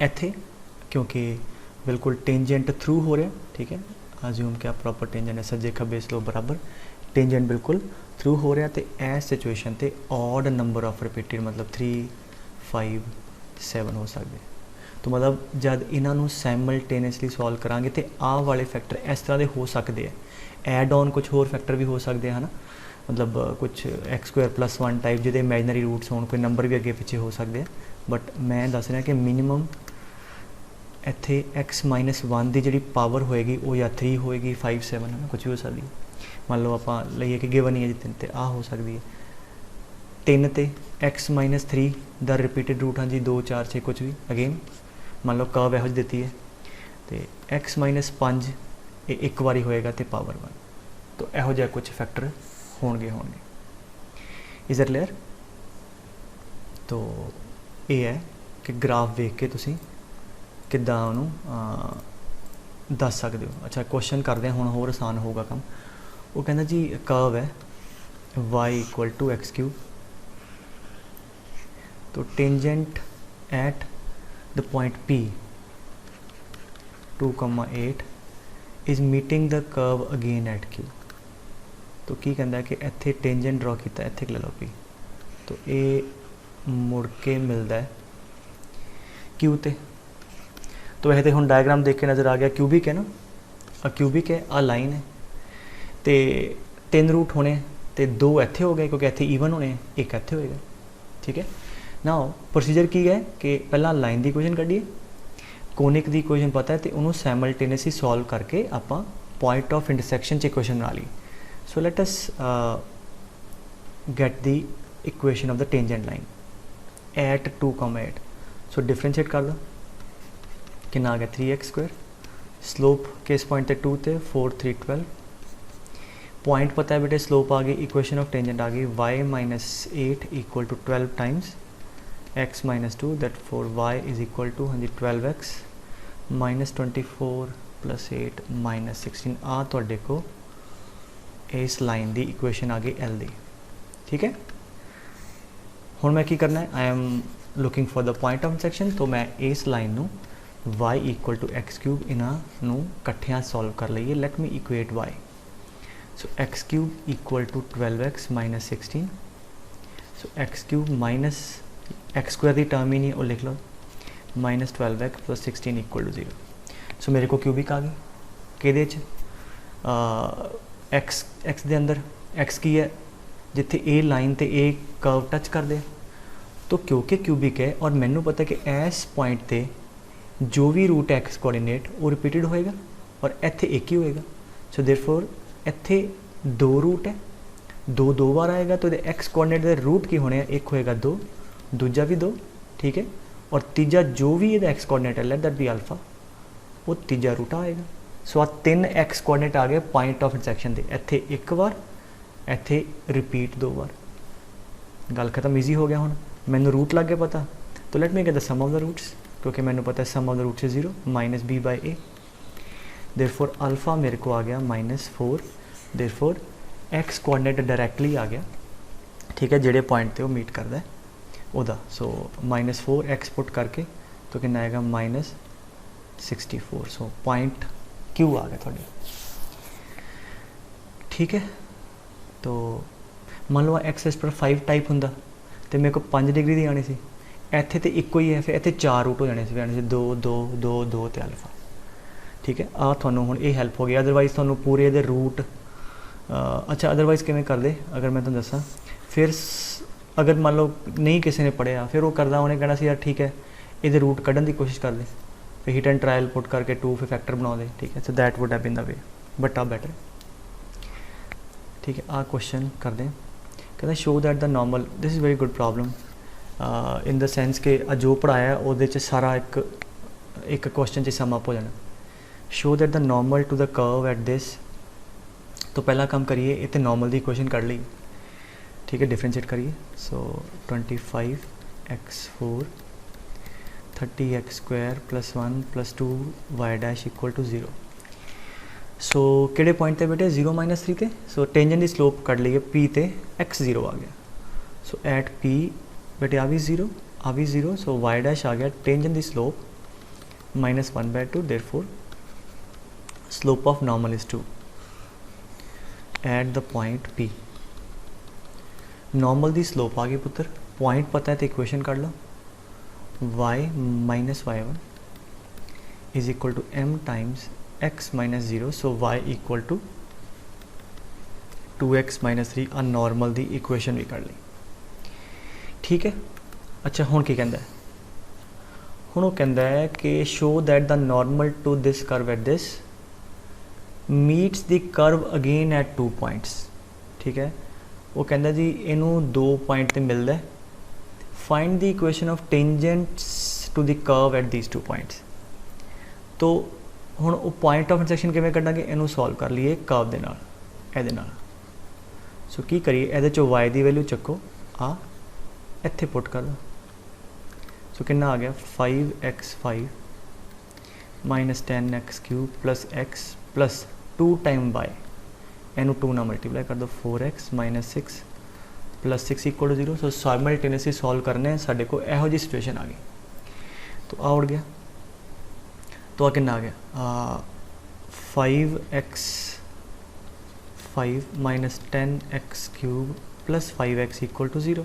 इत्थे, क्योंकि बिल्कुल टेंजेंट थ्रू हो रहा, ठीक है, अज्यूम क्या प्रॉपर टेंजेंट है, सज्जे खब्बे स्लोप बराबर, टेंजेंट बिल्कुल थ्रू हो रहा। तो इस सिचुएशन ते ऑड नंबर ऑफ रिपीटिड मतलब 3, 5, 7 हो सकते। तो मतलब जब इन्हों सैमल्टेनियसली सॉल्व करांगे तो आ वाले फैक्टर इस तरह के हो सकते हैं। एड ऑन कुछ होर फैक्टर भी हो सकते हैं, है ना, मतलब कुछ x² + 1 टाइप जिहदे इमेजनरी रूट्स होण, कोई नंबर भी अगे पिछे हो सकते हैं। बट मैं दस रहा कि मिनीमम इत्थे x - 1 की जी पावर होएगी वो या 3 होएगी, 5, 7 है ना, कुछ भी हो सकती है। मान लो आप लईए कि गिवन ही है जी 3 तो आ हो सकती है। 3 तो x - 3 द रिपीटिड रूट हाँ जी 2, 4, 6 कुछ भी। अगेन मान लो कर्व यहो जी दी है, तो x - 5 ये एक बारी होएगा तो पावर 1, तो यहो जिहा कुछ फैक्टर होणगे। Is it clear? तो ये है कि ग्राफ देख के तुसीं किद्दां उहनूं दस सकते हो। अच्छा क्वेश्चन करते हैं हुण, होर आसान होगा काम। वो कहना जी कर्व है y = x³, तो tangent at the point P 2,8 is meeting the curve again at Q। तो की कहता है कि इत्थे टेंजेंट ड्रॉ किया, इत्थे ले लो P, तो ये मुड़ के मिलता है Q ते। तो वैसे तो हुण डायग्राम देख के नज़र आ गया क्यूबिक है ना, क्यूबिक है, आ लाइन है, तो 3 रूट होने, तो 2 इत्थे हो गए क्योंकि इत्थे ईवन होने, एक इत्थे होएगा, ठीक है ना। प्रोसीजर की है कि पहला लाइन की इक्वेशन कढ़िए, कोनिक की इक्वेशन पता है, तो उन्होंने सैमल्टेनियसली सॉल्व करके आप पॉइंट ऑफ इंटरसैक्शन च इक्वेशन बना ली। So let us get the equation of the tangent line at 2,8। So differentiate कर दो, कि आ गया 3x², स्लोप किस पॉइंट ते 2 ते 4, 3, 12। पॉइंट पता है बेटे, स्लोप आ गई, इक्वेशन ऑफ टेंजेंट आ गई y - 8 = 12 times x - 2, that four y = हाँ जी 12x - 24 + 8 - 16। आ तुहाडे को इस लाइन की इक्वेशन आ गई L दी, ठीक है। हुण मैं की करना है, I am looking for the point of intersection, तो मैं इस लाइन नूं y = x³ इन्हां कट्ठियां सॉल्व कर लईए। Let me equate y। So x³ = 12x - 16। So x³ minus x² की टर्म ही नहीं, वो लिख लो, -12x + 16 = 0। सो मेरे को क्यूबिक आ गई किहदे च, x दे अंदर x की है जिथे ए लाइन ते ए कर्व टच कर दे, तो क्योंकि क्यूबिक है और मैनू पता है कि इस पॉइंट ते जो भी रूट एक्स कोऑर्डिनेट वो रिपीटेड होएगा और इत्थे एक ही होएगा। सो देयरफॉर इत्थे 2 रूट है, 2 बार आएगा, तो एक्स कोऑर्डिनेट के रूट की होने, एक होएगा 2, दूजा भी 2, ठीक है, और तीजा जो भी ये एक्स कोऑर्डिनेट है, लेट दैट बी अल्फा, वो तीजा रूट आएगा। सो आ 3 एक्स कोऑर्डिनेट आ गए पॉइंट ऑफ इंटरसेक्शन के, इत्थे एक बार, इत्थे रिपीट 2 बार, गल खत्म, ईजी हो गया। हुण मैनू रूट लग गया पता, तो let me get the sum of the roots, क्योंकि मैंने पता है sum of the roots is 0 -b/a। Therefore alpha मेरे को आ गया -4। देयरफॉर एक्स कोऑर्डिनेट डायरैक्टली आ गया, ठीक है, जेडे पॉइंट ते वो मीट करता है उदा। सो -4 एक्स पुट करके तो कितना आएगा -64। सो पॉइंट क्यू आ गया थोड़े। ठीक है, तो मान लो एक्स पर 5 टाइप होंदा तो मेरे को 5 डिग्री दी आनी सी, इत्थे तो इक्को ही है, फिर इत्थे 4 रूट हो जाने से 2 2 2 2 ते अल्फा। ठीक है, आ थानू हुण ये हेल्प हो गई। अदरवाइज़ थानू पूरे इहदे रूट अच्छा अदरवाइज़ किवें करदे अगर मैं तुहानूं दसां, फिर अगर मान लो नहीं किसी ने पढ़िया फिर वो करदा उन्हें कहना सी यार ठीक है इहदे रूट कढ़न की कोशिश कर दे, फिर हिट एंड ट्रायल पुट करके 2 फिर फैक्टर बना दे। ठीक है, so that would have been the way, but आ बेटर। ठीक है, आ क्वेश्चन कर दें, कहते show that the normal, this is very good problem in the sense के जो पढ़ाया वो सारा एक क्वेश्चन च सम अप हो जाना। Show that the normal to the curve at this, तो पहला काम करिए इतने नॉर्मल की इक्वेशन कर ली। ठीक है, डिफ्रेंशिएट करिए। सो 25x4 30x² + 1 + 2y' = 0। सो किहड़े पॉइंट ते बेटे 0 - 3 ते, सो टेंजेंट की स्लोप कट लीए p ते x0 आ गया। सो एट p बेटे आ भी 0 आ भी 0, सो y' आ गया टेंजेंट की slope -1/2, therefore slope of normal is 2 eight the point p। Normal की स्लोप आ गई पुत्र, पॉइंट पता है तो इक्वेशन कर लो, y - y1 = m times x - 0, सो y = 2x - 3। आ नॉर्मल की इक्वेशन भी कर ली। ठीक है, अच्छा हुण की कहंदा है, हुण वो कहंदा है कि show that the normal to this curve at this meets the curve again at 2 points. ठीक है, वो कहंदा जी इनू 2 पॉइंट ते मिलदा है, find the equation of tangents to the curve at these 2 points. तो हुण वो पॉइंट ऑफ इंटरसेक्शन किवें कड्डांगे, इनू सॉल्व कर लीए कर्व दे नाल, इहदे नाल। सो की करिए, इहदे चों y की वैल्यू चक्को, आ इत्थे पुट कर दो। सो कितना आ गया 5x5 - 10x³ + x + 2 time y, इनू 2 ना मल्टीप्लाई कर दो, 4x - 6 + 6 = 0। सो साइमल्टेनियसली सॉल्व करने साडे को इहो जी सिचुएशन आ गई। तो आ उड़ गया, तो आ कितना आ गया 5x5 - 10x³ + 5x = 0,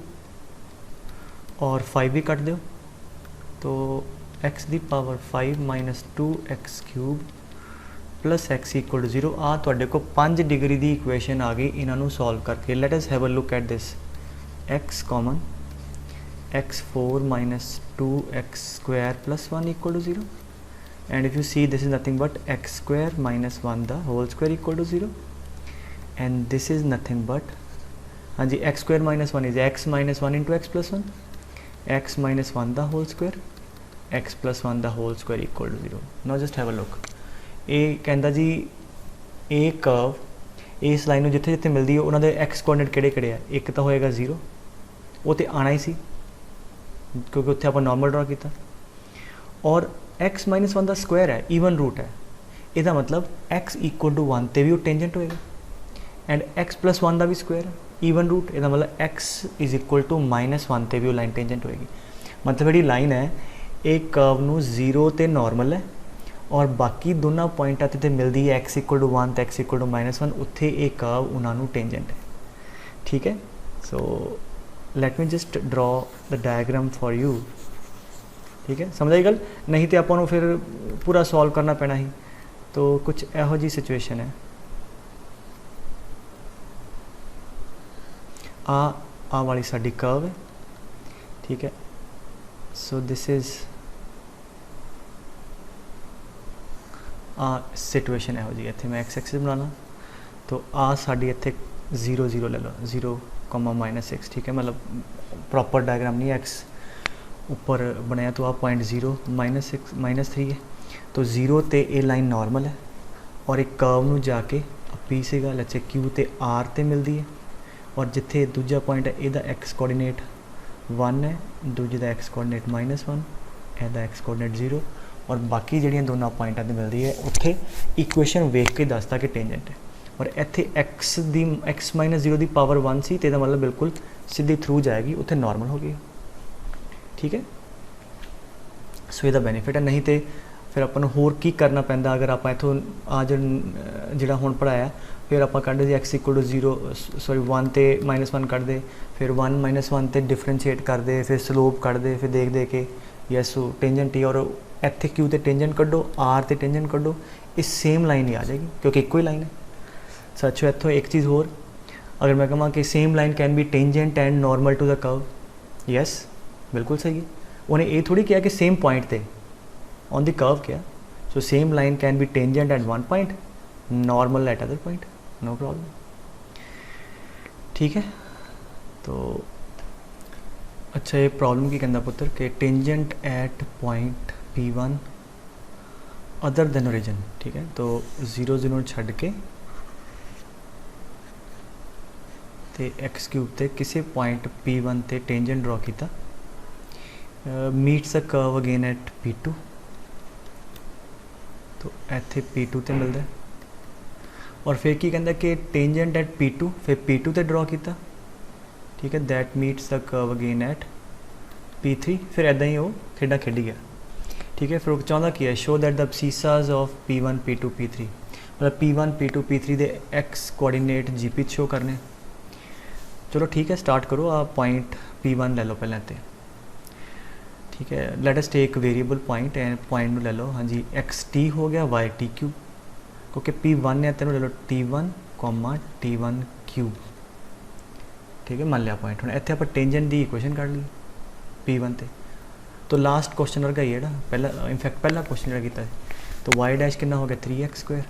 और 5 भी कट दो तो x दी पावर 5 - 2x³ + x = 0। आ तुहाडे को 5 डिग्री की इक्वेशन आ गई इन्हों सॉल्व करके। Let us have a look at this, x common x4 - 2x² + 1 = 0, and if you see this is nothing but x² - 1 the whole square = 0, and this is nothing but हाँ जी x² - 1 is x - 1 into x + 1, x - 1 the whole square, x + 1 the whole square = 0। now just have a look, ये कहता जी ये curve इस line जिथे जिथे मिलती है उन्होंने एक्स कोऑर्डिनेट किहड़े किहड़े आ, एक तो होएगा 0, वो तो आना ही सी क्योंकि उत्थे आप नॉर्मल ड्रॉ किया, और x - 1 का स्क्वायर है, ईवन रूट है, इसका मतलब x = 1 ते भी वो टेंजेंट होएगा, एंड x + 1 का भी स्क्वायर है, ईवन रूट, इसका मतलब x = -1 ते भी वो लाइन टेंजेंट होएगी। मतलब जी लाइन है एक कर्व नू 0 ते नॉर्मल है और बाकी दोनों पॉइंटा ते मिलती है x = 1 तो x = -1, उत्थे एक कर्व उन्होंने टेंजेंट है। ठीक है, so let me just draw the diagram for you. ठीक है, समझ आई गल, नहीं तो आपको फिर पूरा सॉल्व करना पैना ही। तो कुछ इहो जी सिचुएशन है, आ वाली साडी कर्व है। ठीक है, सो दिस इज़ सिचुएशन इहो जी, इत्थे मैं एक्स एक्सिस बनाना, तो आ साडी इत्थे 0 0 ले लो, 0, -6। ठीक है, मतलब प्रॉपर डायग्राम नहीं, एक्स ऊपर बनाया तो आ पॉइंट 0 -6 -3 है, तो 0 ते ए लाइन नॉर्मल है और एक कर्व नू जाके पी सेगा लचे क्यू ते आर ते मिलती है, और जिथे दूजा पॉइंट है यदा एक्स कोऑर्डिनेट 1 है, दूजे का एक्स कोऑर्डिनेट -1, एदा एक्स कोऑर्डिनेट 0, और बाकी जड़ियाँ दोनों पॉइंटा ते मिलती है उत्थे इक्वेशन वेख के दसदा कि टेंजेंट है, और इत्थे x - 0 की पावर 1 सी, तो मतलब बिल्कुल सीधी थ्रू जाएगी, उत्थे नॉर्मल हो गई। ठीक है, सो ਇਹਦਾ ਬੈਨੀਫਿਟ ਹੈ। ਨਹੀਂ ਤੇ ਫਿਰ ਆਪਾਂ ਨੂੰ ਹੋਰ ਕੀ ਕਰਨਾ ਪੈਂਦਾ ਅਗਰ ਆਪਾਂ ਇੱਥੋਂ ਆ ਜਿਹੜਾ ਹੁਣ ਪੜ੍ਹਾਇਆ ਫਿਰ ਆਪਾਂ ਕੱਢਦੇ x ਇਕੁਅਲ ਟੂ 0 ਸੌਰੀ 1 ਤੇ -1 ਕੱਢਦੇ, ਫਿਰ 1 -1 ਤੇ ਡਿਫਰੈਂਸ਼ੀਏਟ ਕਰਦੇ, ਫਿਰ ਸਲੋਪ ਕੱਢਦੇ, ਫਿਰ ਦੇਖ ਕੇ ਯੈਸ ਟੈਂਜੈਂਟ ਹੀ ਔਰ ਇੱਥੇ q ਤੇ ਟੈਂਜੈਂਟ ਕੱਢੋ, r ਤੇ ਟੈਂਜੈਂਟ ਕੱਢੋ, ਇਹ ਸੇਮ ਲਾਈਨ ਹੀ ਆ ਜਾਏਗੀ ਕਿਉਂਕਿ ਇੱਕੋ ਹੀ ਲਾਈਨ ਹੈ। ਸੱਚੋ ਇੱਥੋਂ ਇੱਕ ਚੀਜ਼ ਹੋਰ, अगर मैं कਹਾਂ कि same line can be tangent and normal to the curve, yes बिल्कुल सही है। उन्हें ये थोड़ी किया कि सेम पॉइंट थे ऑन द कर्व किया, so same line can be tangent at one point, normal at other point, no problem. ठीक है, तो अच्छा ये प्रॉब्लम की कहना पुत्र कि tangent at point P1 other than origin. ठीक है, तो 0 0 छड़ के ਤੇ x क्यूब ਤੇ ਕਿਸੇ ਪੁਆਇੰਟ P1 ਤੇ ਟੈਂਜੈਂਟ ਡਰਾ ਕੀਤਾ, meets a curve again at P2, तो ਇੱਥੇ P2 ਤੇ ਮਿਲਦਾ ਔਰ ਫਿਰ ਕੀ ਕਹਿੰਦਾ ਕਿ ਟੈਂਜੈਂਟ ਐਟ P2 ਫਿਰ P2 ਤੇ ਡਰਾ ਕੀਤਾ। ਠੀਕ ਹੈ, that meets the curve again at P3, ਫਿਰ ਇੱਦਾਂ ਹੀ ਉਹ ਖੇਡਾਂ ਖੇਡੀ ਗਿਆ। ਠੀਕ ਹੈ, ਫਿਰ ਉਹ ਚਾਹੁੰਦਾ ਕੀ ਹੈ, show that the abscissas of P1 P2 P3, मतलब P1 P2 P3 ਦੇ x ਕੋਆਰਡੀਨੇਟ GP ਸ਼ੋ करने। चलो ठीक है, स्टार्ट करो। आप पॉइंट P1 ले लो पहले ते। ठीक है, let us take variable point and point ले लो। हाँ जी, एक्स टी हो गया, वाई टी क्यूब, क्योंकि P1 है तेनों ले लो T1 T1 क्यूब। ठीक है, मान लिया पॉइंट। हम इतने आप टेंजेंट की इक्वेशन काट ली P1 ते, तो लास्ट क्वेश्चन वर्गा ही है पहला, इनफैक्ट पहला क्वेश्चन जो किया, तो वाई डैश कितना हो गया 3x²।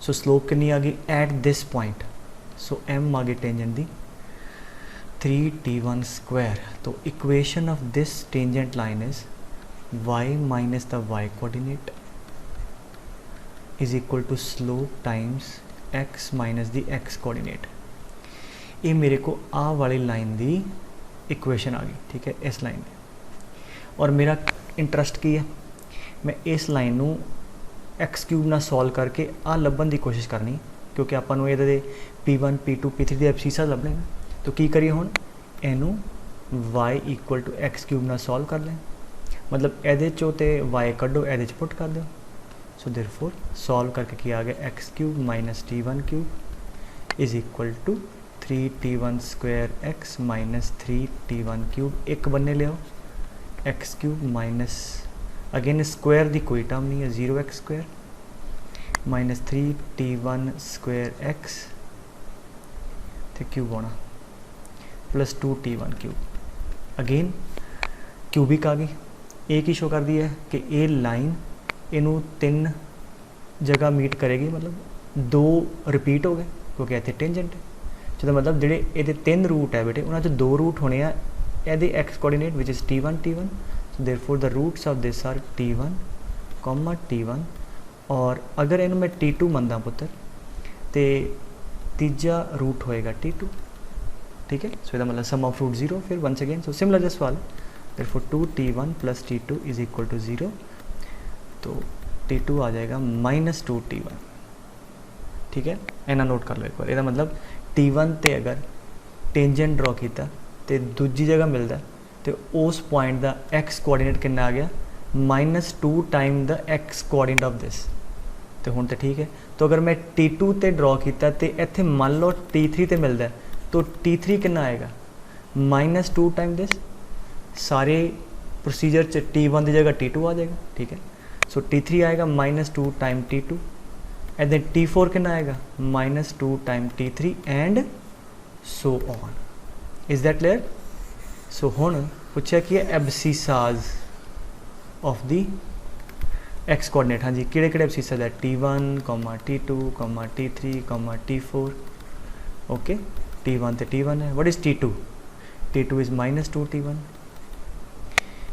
सो स्लोप कितनी आ गई at this point, so m आ गई टेंजेंट दी 3T1²। तो equation of this tangent line is y minus the y coordinate is equal to slope times x minus the x coordinate. ये मेरे को आ वाली लाइन दी इक्वेशन आ गई। ठीक है, इस लाइन और मेरा इंटरस्ट की है, मैं इस लाइन नू x³ ना सॉल्व करके आ लभन की कोशिश करनी, क्योंकि आपां नूं इहदे P1 P2 P3 ਦੇ ਐਬਸੀਸਾ ਲੱਭਣੇ ਨੇ। तो की करिए हुण इनू y इक्वल टू x³ ना सॉल्व कर लें, मतलब ये चो तो y कड्डो ये पुट कर दो। सो देयरफॉर सॉल्व करके की आ गया x³ minus T1³ is equal to 3T1² minus 3T1³। एक बन्ने ले आओ, x³ माइनस अगेन स्क्वायर की कोई टर्म नहीं है, 0x² माइनस 3T1² तो क्यूब होना प्लस 2T1³ अगेन क्यूबिक आ गई। एक ही शो कर दी है कि ये लाइन इनू 3 जगह मीट करेगी, मतलब 2 रिपीट हो गए क्योंकि इतने टेंजेंट है। चलो मतलब जोड़े ये 3 रूट है बेटे, उन्होंने 2 रूट होने ये x coordinate which is T1 so therefore the roots of this are T1 T1। और अगर इनू मैं T2 मनदा पुत्र तो तीजा रूट होएगा T2। ठीक है, सो इसका मतलब सम ऑफ रूट 0। फिर once again so similar just सवाल, therefore 2T1 plus T2 is equal to 0, तो T2 आ जाएगा माइनस 2T1। ठीक है, इन्ना नोट कर लो एक बार। इसका मतलब T1 ते अगर टेंजेंट ड्रॉ किया तो दूजी जगह मिलता तो उस पॉइंट का एक्स कोऑर्डिनेट कितना आ गया -2 time the x coordinate of this. तो हुण तो ठीक है, तो अगर मैं T2 ते ड्रॉ किया तो इत्थे मान लो T3 ते मिलता है, तो T3 कितना आएगा -2 टाइम दिस। सारे प्रोसीजर च T1 की जगह T2 आ जाएगा। ठीक है, सो T3 आएगा -2 time T2 and then T4 कितना आएगा -2 time T3 and so on. Is that clear? So हुण पूछा कि abscissas of the x coordinate. हाँ जी, किहड़े किहड़े एब्सीसाज है T1 T2 T3 T4। Okay, T1 तो T1 है। What is T2? T2 is -2T1।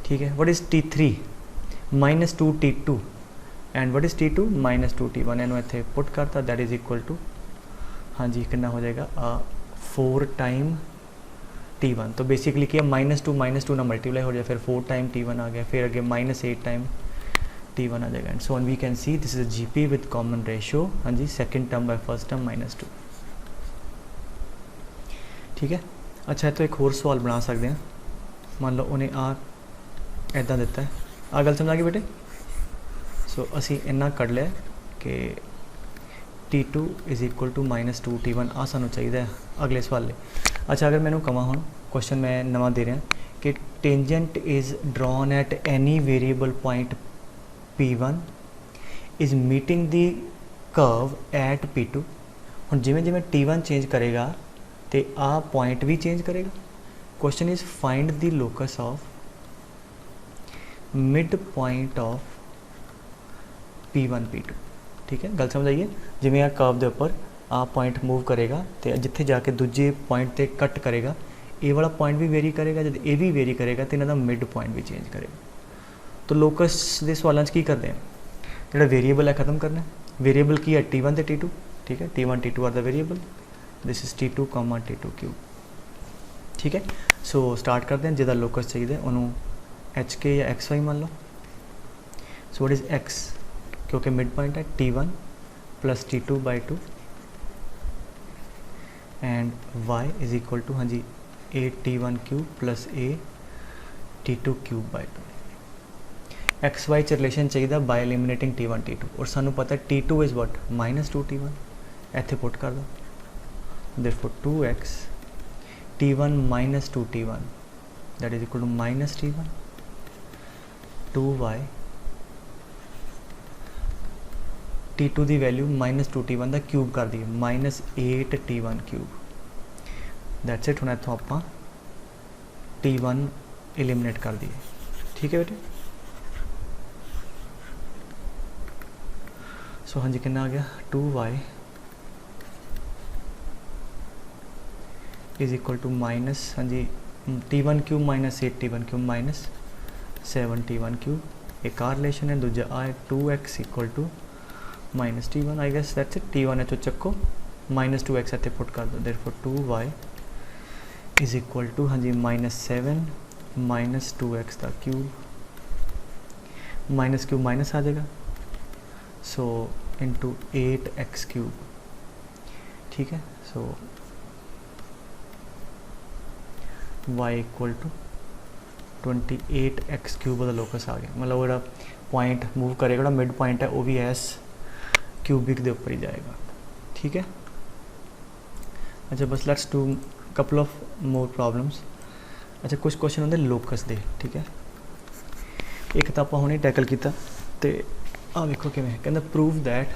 ठीक है, what is T3? -2T2 and what is T2? -2T1। इन्होंने इतने पुट करता, दैट इज़ इक्वल टू हाँ जी कितना हो जाएगा 4 टाइम T1। तो बेसिकली क्या -2 ना मल्टीप्लाई हो जाए, फिर 4 टाइम T1 आ गया, फिर अगे -8 टाइम T1 आ जाएगा and so on. We can see this is GP with common ratio. हाँ जी, second term by first term -2। ठीक है, अच्छा तो एक होर सवाल बना सकते हैं। मान लो उन्हें आ इदा दिता है आ गल समझ आ गई बेटे। सो असी इन्ना कढ़ लिया कि T2 is equal to -2 T1 आ सानू चाहिए अगले सवाल। अच्छा अगर मैंने कहा हूँ क्वेश्चन मैं नवा दे रहा कि tangent is drawn at any variable point P1 is meeting the curve at P2। हुण जिमें जिमें T1 चेंज करेगा तो आ पॉइंट भी चेंज करेगा। Question is find the locus of mid point of P1 P2। ठीक है, गल समझ आइए। जिमें आ कर्व के उपर आ पॉइंट मूव करेगा तो जिथे जाके दूजे पॉइंट ते कट करेगा, ये वाला पॉइंट भी वेरी करेगा, जब ये भी वेरी करेगा तो इन्हों का मिड पॉइंट भी चेंज करेगा। तो लोकस के सवालों की करते हैं, जो वेरीएबल है खत्म करना। वेरीएबल की है T1 तो T2। ठीक है, T1 T2 are the variable, this is T2 comma T2 cube. ठीक है, सो स्टार्ट करते हैं। जिदा लोकस चाहिए उन्होंने HK या XY मान लो। सो व्हाट इज X, क्योंकि मिड पॉइंट है T1 plus T2/2 and Y is equal to हाँ जी A_T1 cube plus A_T2 cube. XY च रिलेशन चाहिए बाय एलिमिनेटिंग T1 T2 और सानू पता है T2 इज़ वट -2 T1। इत्थे पुट कर दो, therefore 2x T1 -2 T1 that is equal to -T1 2y T2 की वैल्यू -2 T1 का क्यूब कर दी -8 T1 क्यूब। That's it. हुण इत्थों आपां T1 एलिमिनेट कर दिए। ठीक है बेटे। सो हाँ जी कितना आ गया 2y is equal to minus हाँ जी T1 cube -8 T1 cube -7 T1 cube. एक आ रिलेशन है, दूजा आ 2x equal to -T1। I guess that's it. T1 है चक्को -2x इतने पुट कर दो, therefore 2y is equal to हाँ जी -7 -2x का क्यूब, माइनस क्यूब माइनस आ जाएगा, सो इंटू 8x क्यूब। ठीक है, so y equal to 28x cube का लोकस आ गया। मतलब जो पॉइंट मूव करेगा, जो मिड पॉइंट है वो भी एस क्यूबिक के ऊपर ही जाएगा। ठीक है। अच्छा बस let's do couple of more problems. अच्छा कुछ क्वेश्चन होंगे लोकस दे। ठीक है, एक तो आप हुणे टैकल किया तो आ देखो किवें कहंदा prove that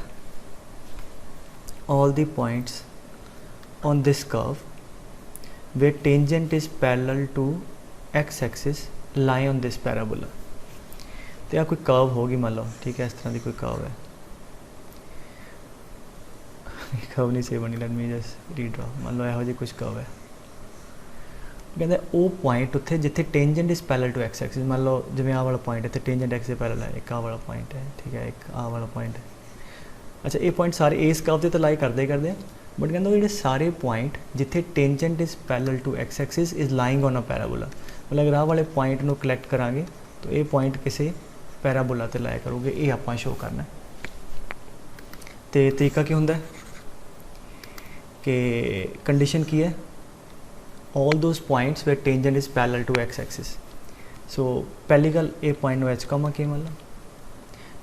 all the points on this curve where tangent is parallel to x axis lie on this parabola. तो यह कोई कर्व होगी मान लो। ठीक है, इस तरह की कोई कर्व है, कर्व नहीं सही बनी, लेट मी जस्ट रीड्रॉ। मान लो यहो जी कुछ कर्व है, कहते वो पॉइंट उत्थे जिथे tangent is parallel to x axis. मान लो जिवें आ वाला पॉइंट इत्थे टेंजेंट x से पैरेलल है, एक आ वाला पॉइंट है। ठीक है, एक आ वाला पॉइंट है। अच्छा ये पॉइंट सारे इस कर्व से तो लाई करते बट कहते वो सारे पॉइंट जिथे tangent is parallel to x axis is lying on a parabola. मतलब अगर आ वाले पॉइंट को कलैक्ट करांगे तो ये पॉइंट किसी पैराबोला ते लाया करोगे, ये आपां शो करना। तो तरीका क्या होंदा है कि कंडीशन की है all those points where tangent is parallel to x axis। so पहली गल ये पॉइंट नो h कॉमा के मान लो,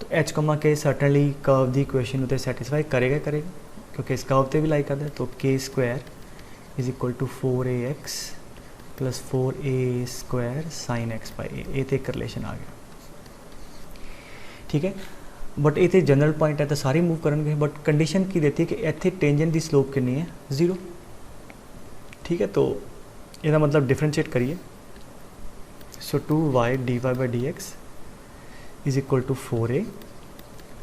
तो h कॉमा के सर्टनली कर्व की इक्वेशन उते सैटिस्फाई करेगा क्योंकि इस कर्व पे भी लाई करता है। तो k square is equal to 4ax plus 4a square sine x by a. ये तो एक रिलेशन आ गया। ठीक है, बट ये तो जनरल पॉइंट है तो सारे मूव करेंगे, बट कंडीशन की देती है कि इतने टेंजेंट की स्लोप कितनी है 0। ठीक है, तो इसका मतलब डिफ्रेंशिएट करिए। So 2y dy/dx is equal to 4a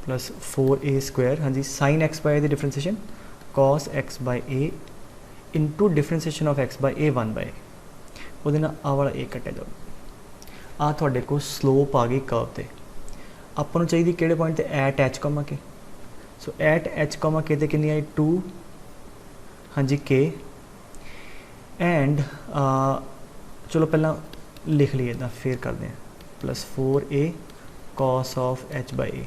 plus 4a square हाँ जी sine x by a differentiation cos x by a into differentiation of x by a 1/a। वो आ वाला ए कटे जाओ, आ थोड़े को स्लोप आ गई कर्व से। आपको चाहिए कि पॉइंट से एट h कॉमा के। सो एट h कॉमा के कितनी आई 2 हाँ जी k एंड चलो पहला लिख लिए इदा फिर करते हैं plus 4a cos of h by a.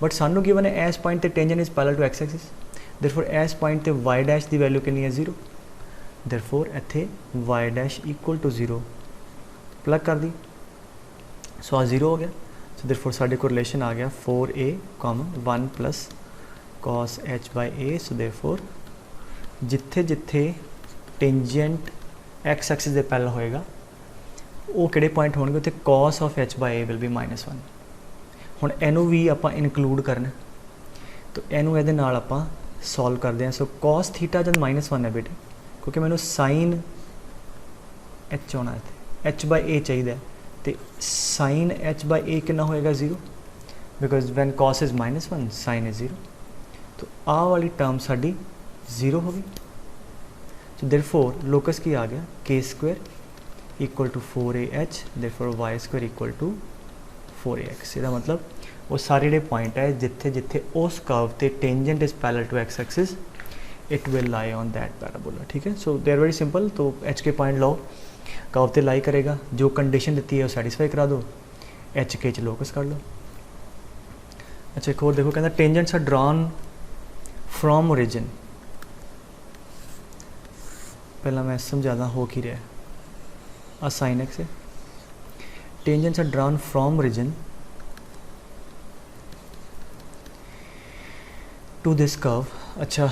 But सानू गिवन है एस point tangent is parallel to x axis, therefore एस पॉइंट ते y डैश की वैल्यू कितनी है 0, देयरफॉर इत्थे y dash equal to 0 plug कर दी। सो आ 0 हो गया। सो देयरफॉर साडे को रिलेशन आ गया 4a, 1 plus cos h by a। So therefore जिथे जिथे टेंजेंट x एक्सिस दे पैरेलल होएगा वो किहड़े पॉइंट होणगे उत्थे cos of h by a will be -1। हुण इहनूं भी आपां इनकलूड करना, तो इहनूं इहदे नाल आपां सॉल्व करते हैं। सो cos थीटा जब -1 है बेटे, क्योंकि मैंने sin h आना है, h by a चाहिए, तो sin h by a कितना होएगा 0, because when cos is -1 sin is 0। तो आ वाली टर्म साड़ी 0 होगी। सो देयरफॉर लोकस की आ गया k² equal to 4ah, therefore y² equal to 4ax। इसका मतलब वो सारे ਜਿਹੜੇ पॉइंट है जिथे जिथे उस कर्व ते tangent is parallel to x axis it will lie on that parabola. ठीक है, so they are very simple. तो एच के पॉइंट लो, कर्व ते लाई करेगा, जो कंडीशन दी है वो सैटिस्फाई करा दो, एच के च लोकस कर लो। अच्छा एक और देखो, कहता tangents are drawn from origin. पहला मैं समझादा हो की रहा आ साइन एक्स है, tangents are drawn from origin to this curve. अच्छा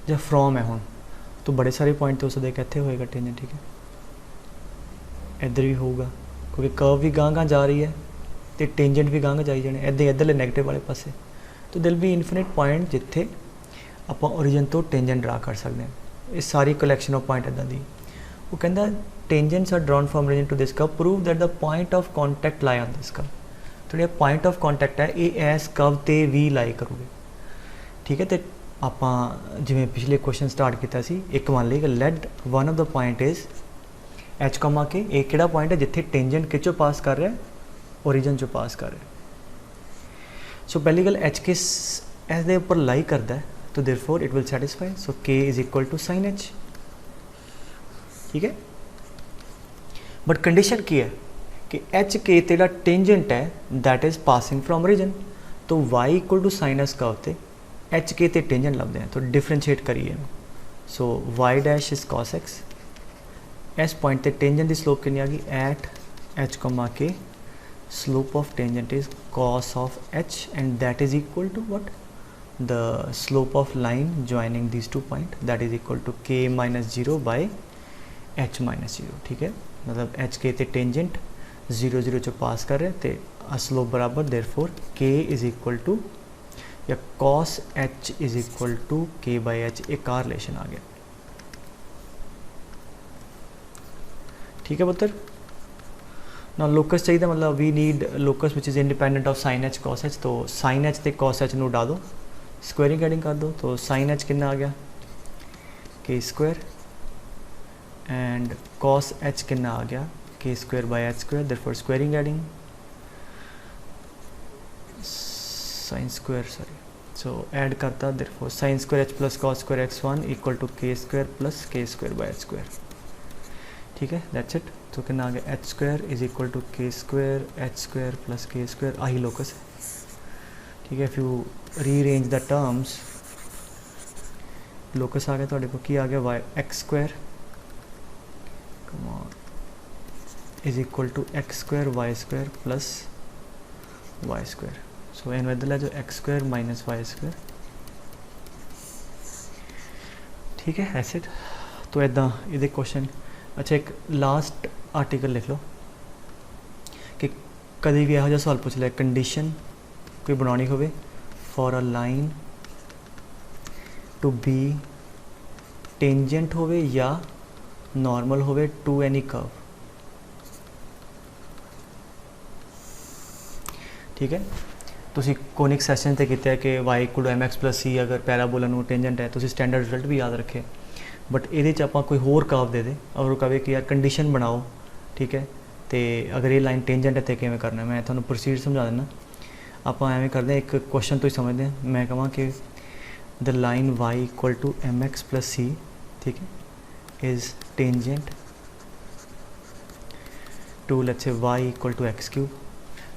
जब फ्रॉम है हूँ तो बड़े सारे पॉइंट तो उस इत्थे होएगा टेंजेंट। ठीक है, इधर भी होगा क्योंकि कर्व भी गांह जा रही है तो टेंजेंट भी गांह जाई जाने इधर इधरले नैगेटिव वाले पासे। तो दिल भी इनफिनिट पॉइंट जिथे आप ओरिजिन तो टेंजेंट ड्रा कर सकते हैं। ये सारी कलैक्शन ऑफ पॉइंट इदा दी। वो कहता tangents are drawn from origin to this curve, prove that the point of contact lie on this curve. तो जो पॉइंट ऑफ कॉन्टैक्ट है ये इस कर्व ते भी लाई करोगे। ठीक है, तो आप जिमें पिछले क्वेश्चन स्टार्ट किया सी, एक मान ली let one of the point is h comma k, एक किहड़ा पॉइंट है जिथे टेंजेंट किचों पास कर रहा है, ओरिजिन चो पास कर रहा है। सो पहली गल एच के इस दे उपर लाई करता है, तो therefore it will satisfy. So k is equal to sine h. ठीक है, बट कंडीशन की है कि एच के तेरा टेंजेंट है that is passing from origin. तो y equal to sine s curve ते एच के ते टेंजेंट लभदे हैं, तो डिफरेंशिएट करिए। So y dash is cos x, इस पॉइंट ते टेंजेंट की स्लोप कितनी आ गई at h comma k, slope of tangent is cos of h and that is equal to what, the slope of line joining this two point, that is equal to के -0 by H -0। ठीक है, मतलब H k ते tangent 0 0 चो पास कर रहे तो slope बराबर, therefore k is equal to या cos h is equal to k by h, एक कार रिलेशन आ गया। ठीक है पुत्र, ना लोकस चाहिए, मतलब we need locus which is independent of sine h cos h. तो साइन एच ते कॉस एच नू डाल दो, स्क्वेयरिंग एडिंग कर दो, तो साइन एच कितना आ गया k² एंड cos h कितना आ गया k² by h², therefore squaring adding sin² sorry, so add करता, therefore sin² h plus cos² x1 equal to k² plus k² by h²। ठीक है, दैट्स इट। तो कितना आ गया h² is equal to k² h² plus k², आही locus है। ठीक है, if you rearrange the terms, locus आ गया थोड़े को, की आ गया y x² is equal to x² y² plus y²। So इन बदला जो x² माइनस y²। ठीक है, एसिड। तो इदा ये क्वेश्चन। अच्छा एक लास्ट आर्टिकल लिख लो कि कभी भी यहो सवाल पूछ लिया, कंडीशन कोई बनानी हो for a line to be tangent हो या नॉर्मल हो टू एनी कर्व। ठीक है, तुसी कोनिक सैशन ते किया कि y equal to mx plus c अगर पैराबोला नू टेंजेंट है, तुसी स्टैंडर्ड रिजल्ट भी याद रखे। बट ये आप कोई होर कर्व दे दे और कहे कि यार कंडीशन बनाओ, ठीक है, तो अगर ये लाइन टेंजेंट है तो किमें करना, मैं थोड़ा प्रोसीड समझा देना। आप एवं करते हैं, एक क्वेश्चन तो ही समझते हैं, मैं कह कि the line y equal to mx plus c, ठीक है, is tangent to let's say y equal to x³।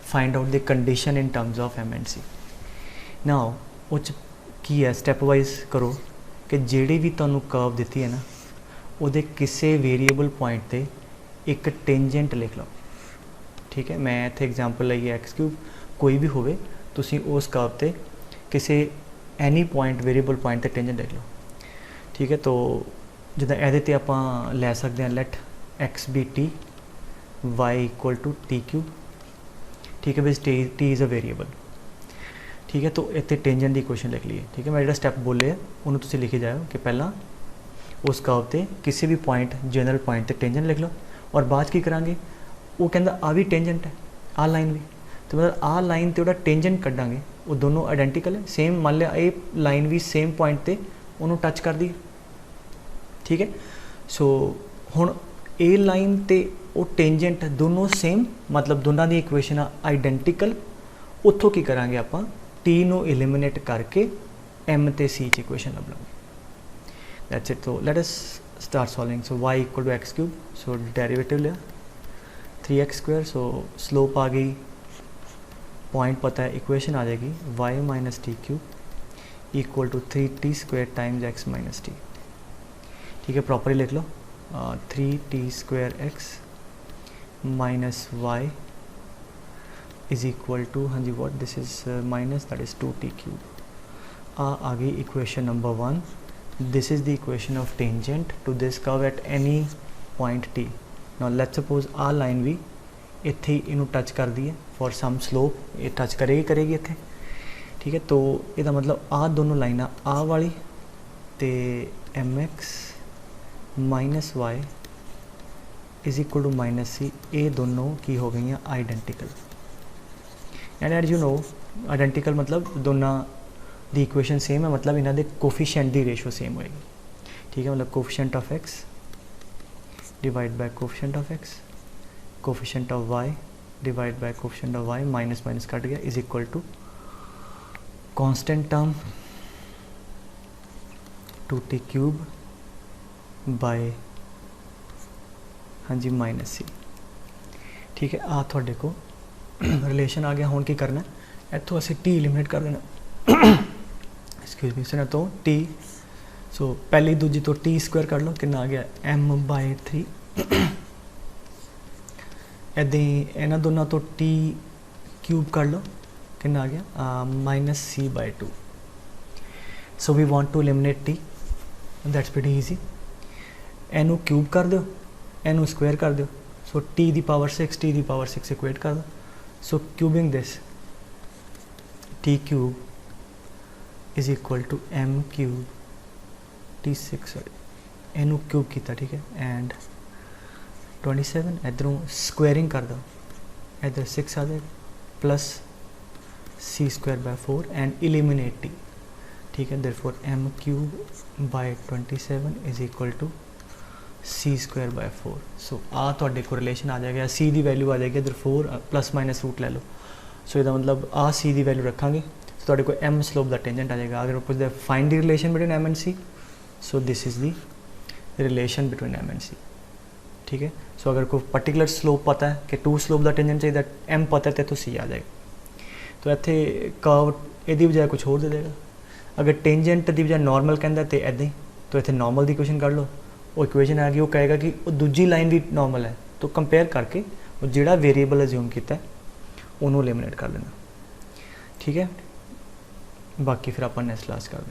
Find out the condition in terms of m and c। Now उच की है, स्टैप वाइज करो कि जेड़ी भी तुहानू कर्व दी है ना, उहदे किसी वेरीएबल पॉइंट ते एक टेंजेंट लिख लो। ठीक है, मैं इत्थे एग्जाम्पल लाई है x³ कोई भी होवे तुसी उस कर्व ते किसी एनी पॉइंट वेरीएबल पॉइंट ते टेंजेंट लिख लो। ठीक है, तो जिदा एहदे ते आपां लै सकते हैं let x be t y equal to t cube. ठीक है, which t is a variable. ठीक है, तो इतने टेंजेंट की इक्वेशन लिख लीए। ठीक है, मैं जो स्टैप बोले उन्होंने तुसी लिखी जाओ कि पहला उस कर्व ते किसी भी पॉइंट जनरल पॉइंट ते टेंजेंट लिख लो और बाद की करांगे वो कहता आ भी टेंजेंट है आ लाइन भी, तो मतलब आ लाइन ते टेंजेंट कड्डांगे वो दोनों आइडेंटिकल है सेम। मान लिया ये लाइन भी सेम पॉइंट ते उन्होंने टच कर दी। ठीक है, सो हुण ए लाइन ते वो टेंजेंट दोनों सेम, मतलब दोनों दी इक्वेशन आइडेंटिकल। उत्थों की करांगे आपां टी नू एलिमिनेट करके एम ते सी च इक्वेशन लभ लांगे। That's it. तो let us start solving. So y equal to x cube, so derivative लिया 3x स्क्वायर, सो स्लोप आ गई, पॉइंट पता है, इक्वेशन आ जाएगी y minus t cube equal to 3t square times x minus t. ठीक है, प्रॉपरली लिख लो 3t square x minus y is equal to, हाँ जी what this is minus that is 2t cube. आ गई equation number 1। This is the equation of tangent to this curve at any point t। Now let's suppose आ line भी इत्थे इनू touch कर दी है फॉर सम स्लोप, ये टच करेगी इत्थे। ठीक है, तो इसका मतलब आ दोनों लाइना आ वाली ते mx minus y is equal to minus c, ये दोनों की हो गई identical. And as you know identical मतलब दोनों दी इक्वेशन सेम है, मतलब इन्हों के कोफिशिएंट की रेशो सेम होएगी। ठीक है, मतलब coefficient of x divide by coefficient of x, coefficient of y divide by coefficient of y, minus minus cut गया is equal to constant term 2t cube by, हाँ जी, माइनस सी। ठीक है, आ थोड़े को रिलेशन आ गया। हुण की करना इतों असी टी एलिमिनेट कर देना, एक्सक्यूज मी, सुना तो टी, सो पहली दूजी तो टी स्क्वायर कर लो, कितना आ गया m/3। इदा ही इन्होंने दोनों तो टी क्यूब कर लो, कितना आ गया minus c/2। So we want to eliminate t, that's pretty easy. एनू क्यूब कर दो, एनू स्क्वायर कर दो, सो टी दी पावर 6 इक्वेट कर दो। So cubing this t cube is equal to m cube t6, sorry एनू क्यूब किया। ठीक है, एंड 27 इधरों स्क्वायरिंग कर दो, इधर 6 आ जाएगा plus c square by 4 and eliminate t. ठीक है, therefore m cube by 27 is equal to c square by 4। So आ थोड़े को रिलेशन आ जाएगा, c की वैल्यू आ जाएगी इधर 4 प्लस माइनस रूट ले लो। सो इसका मतलब आ c की वैल्यू रखांगे तो थोड़े को m स्लोप का टेंजेंट आ जाएगा। अगर पूछते find the relation between m and c, so this is the relation between m and c। ठीक है, सो अगर कोई पर्टिकुलर स्लोप पता है कि 2 स्लोप का टेंजेंट चाहिए, m पता है तो c आ जाएगा। तो इतने कर्व यदि बजाय कुछ और दे देगा। अगर टेंजेंट की बजाय नॉर्मल कहता तो इदा ही, तो इतने नॉर्मल की इक्वेशन कर लो, वो इक्वेशन आ गई, वो कहेगा कि वो दूजी लाइन भी नॉर्मल है, तो कंपेयर करके वो जोड़ा वेरीएबल अज्यूम किया उन्होंने एलिमिनेट कर लेना। ठीक है, बाकी फिर आप नेक्स्ट क्लास कर दें।